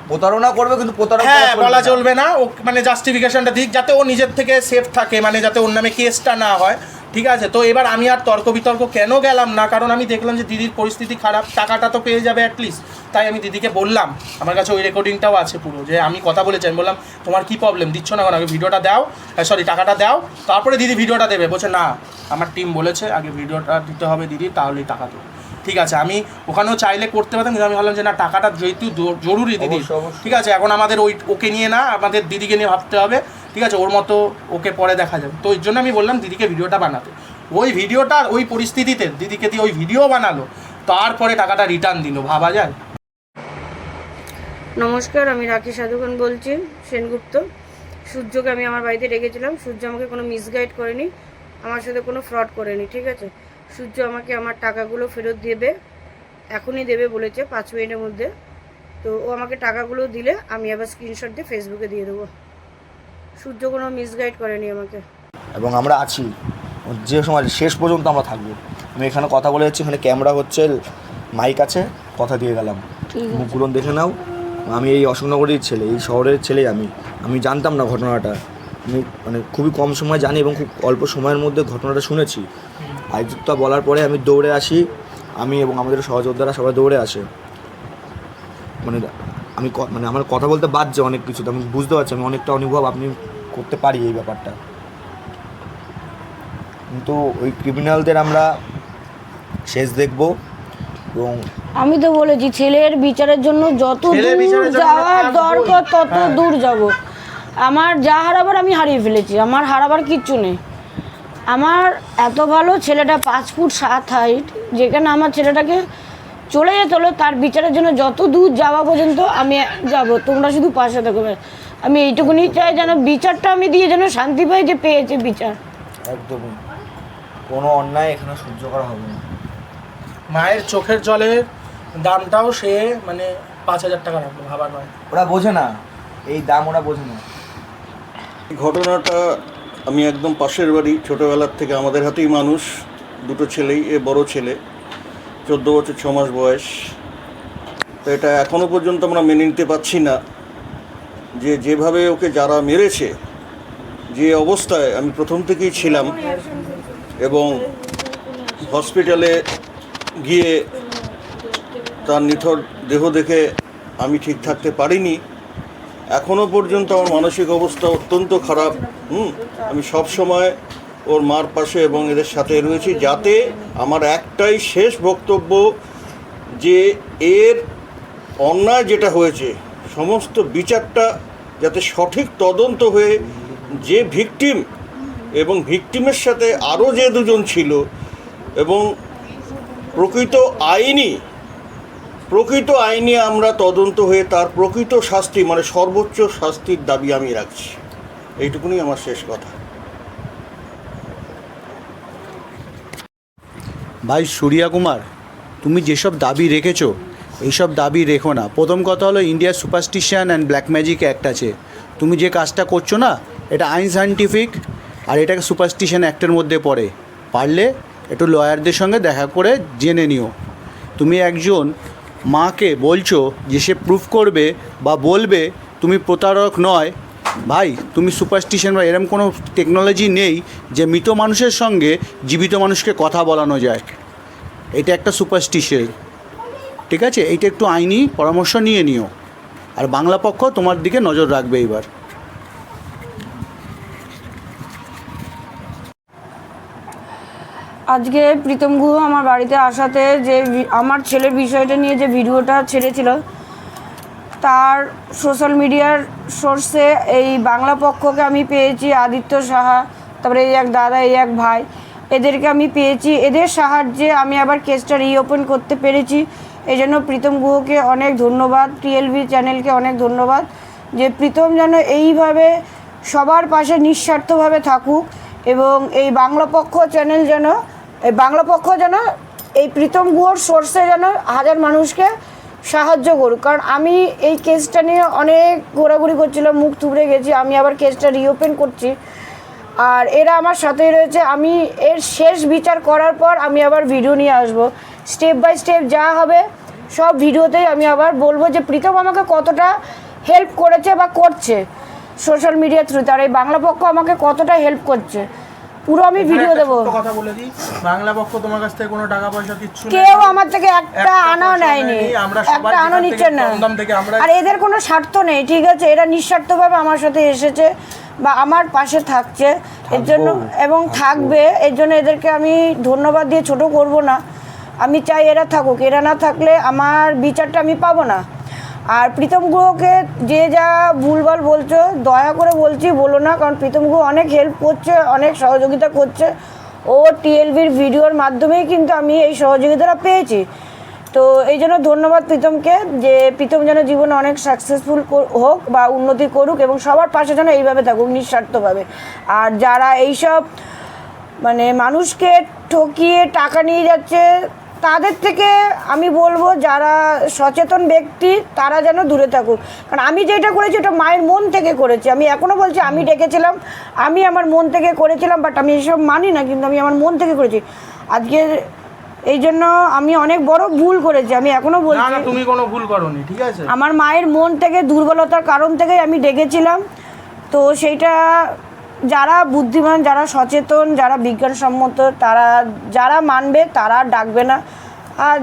প্রতারণা করবে, কিন্তু হ্যাঁ বলা চলবে না, ও মানে জাস্টিফিকেশনটা দিক, যাতে ও নিজের থেকে সেফ থাকে, মানে যাতে ওর নামে কেসটা না হয়, ঠিক আছে। তো এবার আমি আর তর্ক বিতর্ক কেন গেলাম না, কারণ আমি দেখলাম যে দিদির পরিস্থিতি খারাপ, টাকাটা তো পেয়ে যাবে অ্যাটলিস্ট, তাই আমি দিদিকে বললাম, আমার কাছে ওই রেকর্ডিংটাও আছে পুরো, যে আমি কথা বলেছি, আমি বললাম তোমার কী প্রবলেম, দিচ্ছ না কেন, আগে ভিডিওটা দাও, সরি টাকাটা দাও, তারপরে দিদি ভিডিওটা দেবে। বলছে না, আমার টিম বলেছে আগে ভিডিওটা দিতে হবে দিদি, তাহলেই টাকা দেবো, ঠিক আছে। আমি ওখানেও চাইলে করতে পারতাম, কিন্তু আমি ভাবলাম যে না, টাকাটা যেহেতু জরুরি দিদি, ঠিক আছে, এখন আমাদের ওকে নিয়ে না, আমাদের দিদিকে নিয়ে ভাবতে হবে, ঠিক আছে, ওর মতো ওকে পরে দেখা যাবে। তো ওই জন্য আমি বললাম দিদিকে ভিডিওটা বানাতে, ওই ভিডিওটা ওই পরিস্থিতিতে দিদিকে দিয়ে ওই ভিডিও বানালো, তারপরে টাকাটা রিটার্ন দিল, ভাবা যায়। নমস্কার, আমি রাখি সাধুখান বলছি, সেনগুপ্ত। সূর্যকে আমি আমার বাড়িতে রেখেছিলাম, সূর্য আমাকে কোনো মিসগাইড করেনি, আমার সাথে কোনো ফ্রড করেনি, ঠিক আছে। সূর্য আমাকে আমার টাকাগুলো ফেরত দেবে, এখনই দেবে বলেছে 5 মিনিটের মধ্যে। তো ও আমাকে টাকাগুলো দিলে আমি আবার স্ক্রিনশট দিয়ে ফেসবুকে দিয়ে দেবো। সূর্য কোনো মিসগাইড করেনি আমাকে, এবং আমরা আছি, যে সময় শেষ পর্যন্ত আমরা থাকবো। আমি এখানে কথা বলে যাচ্ছি, এখানে ক্যামেরা হচ্ছে, মাইক আছে, কথা দিয়ে গেলাম, মুখগুলো দেখে নাও। আমি এই অশোকনগরের ছেলে, এই শহরের ছেলে, আমি জানতাম না ঘটনাটা, আমি মানে খুবই কম সময় জানি এবং খুব অল্প সময়ের মধ্যে ঘটনাটা শুনেছি। আইযুক্তা বলার পরে আমি দৌড়ে আসি, আমি এবং আমাদের সহযোদ্ধারা সবাই দৌড়ে আসে। মানে আমার কথা বলতে বাজছে অনেক কিছু, তো আমি বুঝতে পারছি, আমি অনেকটা অনুভব আপনি করতে পারি এই ব্যাপারটা। কিন্তু ওই ক্রিমিনালদের আমরা শেষ দেখব। এবং আমি তো বলেছি ছেলের বিচারের জন্য যত দূর যাওয়ার দরকার তত দূর যাব। আমার যা হারাবার আমি হারিয়ে ফেলেছি, আমার হারাবার কিচ্ছু নেই। আমার এত ভালো ছেলেটা 5 ফুট 7 হাইট, যেখানে আমার ছেলেটাকে চলে যেতে হলো, তার বিচারের জন্য যত দূর যাওয়া পর্যন্ত আমি যাব, তোমরা শুধু পাশে থাকো। আমি এইটুকুনি চাই যেন বিচারটা আমি দিয়ে যেন শান্তি পাই, যে পেয়েছে বিচার। একদমই কোনো অন্যায় এখানে সহ্য করা হবে না। মায়ের চোখের জলে দামটাও সে মানে 5,000 টাকা রাখলো, ভাবার নয়। ওরা বোঝে না এই দাম, ওরা বোঝে না। ঘটনাটা আমি একদম পাশের বাড়ি, ছোটোবেলার থেকে আমাদের হাতেই মানুষ, দুটো ছেলেই, এ বড় ছেলে 14 বছর 6 মাস বয়স। তো এটা এখনও পর্যন্ত আমরা মেনে নিতে পারছি না যে যেভাবে ওকে যারা মেরেছে, যে অবস্থায় আমি প্রথম থেকেই ছিলাম এবং হসপিটালে গিয়ে তার নিথর দেহ দেখে আমি ঠিক থাকতে পারিনি। এখনও পর্যন্ত আমার মানসিক অবস্থা অত্যন্ত খারাপ। আমি সব সময় ওর মার পাশে এবং এদের সাথে রয়েছি, যাতে আমার একটাই শেষ বক্তব্য যে এর অন্যায় যেটা হয়েছে সমস্ত বিচারটা যাতে সঠিক তদন্ত হয়ে যে ভিকটিম এবং ভিকটিমের সাথে আরও যে দুজন ছিল এবং প্রকৃত আইনি আমরা তদন্ত হয়ে তার প্রকৃত শাস্তি মানে সর্বোচ্চ শাস্তির দাবি আমি রাখছি। এইটুকুনি আমার শেষ কথা। ভাই সূর্যা কুমার, তুমি যেসব দাবি রেখেছো এইসব দাবি রেখো না। প্রথম কথা হলো ইন্ডিয়ার superstition and black magic act আছে। তুমি যে কাজটা করছো না এটা আইনসাইন্টিফিক, আর এটাকে সুপারস্টিশন অ্যাক্টের মধ্যে পড়ে। পারলে একটু লয়ারদের সঙ্গে দেখা করে জেনে নিও। তুমি একজন মাকে বলছো যে সে প্রুফ করবে বা বলবে তুমি প্রতারক নয়। ভাই তুমি সুপারস্টিশন বা এরম কোনো টেকনোলজি নেই যে মৃত মানুষের সঙ্গে জীবিত মানুষকে কথা বলানো যায়। এটা একটা সুপারস্টিশন, ঠিক আছে? এইটা একটু আইনি পরামর্শ নিয়ে নিও। আর বাংলা পক্ষ তোমার দিকে নজর রাখবে এবার। আজকে প্রীতম গুহ আমার বাড়িতে আসাতে যে আমার ছেলের বিষয়টা নিয়ে যে ভিডিওটা ছেড়েছিল, তার সোশ্যাল মিডিয়ার সোর্সে এই বাংলা পক্ষকে আমি পেয়েছি, আদিত্য সাহা, তারপরে এই এক দাদা, এই এক ভাই, এদেরকে আমি পেয়েছি। এদের সাহায্যে আমি আবার কেসটা রিওপেন করতে পেরেছি। এই জন্য প্রীতম গুহকে অনেক ধন্যবাদ, টিএলভি চ্যানেলকে অনেক ধন্যবাদ যে প্রীতম যেন এইভাবে সবার পাশে নিঃস্বার্থভাবে থাকুক এবং এই বাংলা পক্ষ চ্যানেল যেন এই প্রীতম গুহর সোর্সে যেন হাজার মানুষকে সাহায্য করুক। কারণ আমি এই কেসটা নিয়ে অনেক ঘোরাঘুরি করছিলাম, মুখ থুবড়ে গেছি। আমি আবার কেসটা রিওপেন করছি আর এরা আমার সাথেই রয়েছে। আমি এর শেষ বিচার করার পর আমি আবার ভিডিও নিয়ে আসবো, স্টেপ বাই স্টেপ যা হবে সব ভিডিওতেই আমি আবার বলবো যে প্রীতম আমাকে কতটা হেল্প করেছে বা করছে সোশ্যাল মিডিয়া থ্রুতে, আর এই বাংলা পক্ষ আমাকে কতটা হেল্প করছে পুরো আমি ভিডিও দেবো। কথা বলে দিই, বাংলা পক্ষ তোমার কাছ থেকে কোনো টাকা পয়সা কিচ্ছু কেউ আমার থেকে একটা আনাও নেয়নি, একটা আনাও নিচ্ছে না। আর এদের কোনো স্বার্থ নেই, ঠিক আছে? এরা নিঃস্বার্থভাবে আমার সাথে এসেছে বা আমার পাশে থাকছে এর জন্য এবং থাকবে। এর জন্য এদেরকে আমি ধন্যবাদ দিয়ে ছোট করব না। আমি চাই এরা থাকুক, এরা না থাকলে আমার বিচারটা আমি পাবো না। আর প্রীতম গুহকে যে যা ভুলভাল বলছো দয়া করে বলছি বলো না, কারণ প্রীতম গুহ অনেক হেল্প করছে, অনেক সহযোগিতা করছে। ও টিএলভির ভিডিওর মাধ্যমেই কিন্তু আমি এই সহযোগিতাটা পেয়েছি। তো এই জন্য ধন্যবাদ প্রীতমকে, যে প্রীতম যেন জীবনে অনেক সাকসেসফুল হোক বা উন্নতি করুক এবং সবার পাশে যেন এইভাবে থাকুক নিঃস্বার্থভাবে। আর যারা এইসব মানে মানুষকে ঠকিয়ে টাকা নিয়ে যাচ্ছে তাদের থেকে আমি বলবো যারা সচেতন ব্যক্তি তারা যেন দূরে থাকুক। কারণ আমি যেটা করেছি ওটা মায়ের মন থেকে করেছি। আমি এখনও বলছি আমি ডেকেছিলাম, আমি আমার মন থেকে করেছিলাম, বাট আমি এসব মানি না, কিন্তু আমি আমার মন থেকে করেছি। আজকে এই জন্য আমি অনেক বড় ভুল করেছি। আমি এখনও বলছি না, তুমি কোনো ভুল করোনি, ঠিক আছে? আমার মায়ের মন থেকে দুর্বলতার কারণ থেকেই আমি ডেকেছিলাম। তো সেইটা যারা বুদ্ধিমান, যারা সচেতন, যারা বিজ্ঞানসম্মত, তারা যারা মানবে তারা ডাকবে না। আর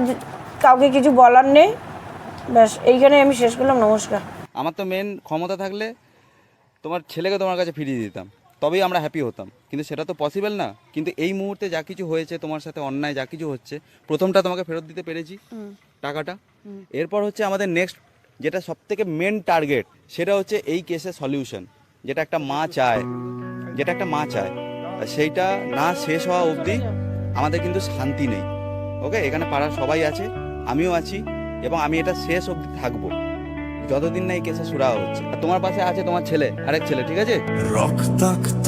কাউকে কিছু বলার নেই, ব্যাস এইখানে আমি শেষ করলাম। নমস্কার। আমার তো মেন ক্ষমতা থাকলে তোমার ছেলেকে তোমার কাছে ফিরিয়ে দিতাম, তবেই আমরা হ্যাপি হতাম, কিন্তু সেটা তো পসিবল না। কিন্তু এই মুহূর্তে যা কিছু হয়েছে, তোমার সাথে অন্যায় যা কিছু হচ্ছে, প্রথমটা তোমাকে ফেরত দিতে পেরেছি টাকাটা। এরপর হচ্ছে আমাদের নেক্সট যেটা সবথেকে মেন টার্গেট, সেটা হচ্ছে এই কেসের সলিউশন, যেটা একটা মা চায়, সেইটা না শেষ হওয়া অবধি আমাদের কিন্তু শান্তি নেই। ওকে, এখানে পাড়ার সবাই আছে, আমিও আছি, এবং আমি এটা শেষ অবধি থাকবো যতদিন না এই কেসে সুরা হচ্ছে। তোমার পাশে আছে তোমার ছেলে, আরেক ছেলে, ঠিক আছে? রক্তাক্ত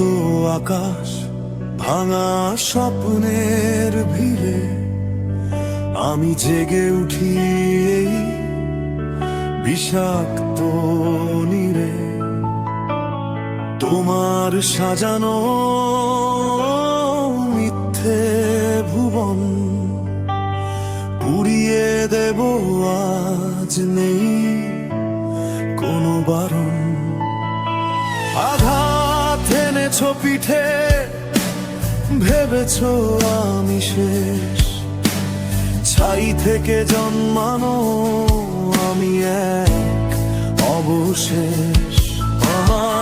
আকাশ, ভাঙা স্বপ্নের ভিড়ে আমি জেগে উঠি এই বিষাক্ত নীরে, তোমার সাজানো মিথ্যে ভুবন পুড়িয়ে দেব আজ, নেই কোনো বারণ। আঘাত এনেছ পিঠে, ভেবেছ আমি শেষ, ছাই থেকে জন্মানো আমি এক অবশেষ। আমার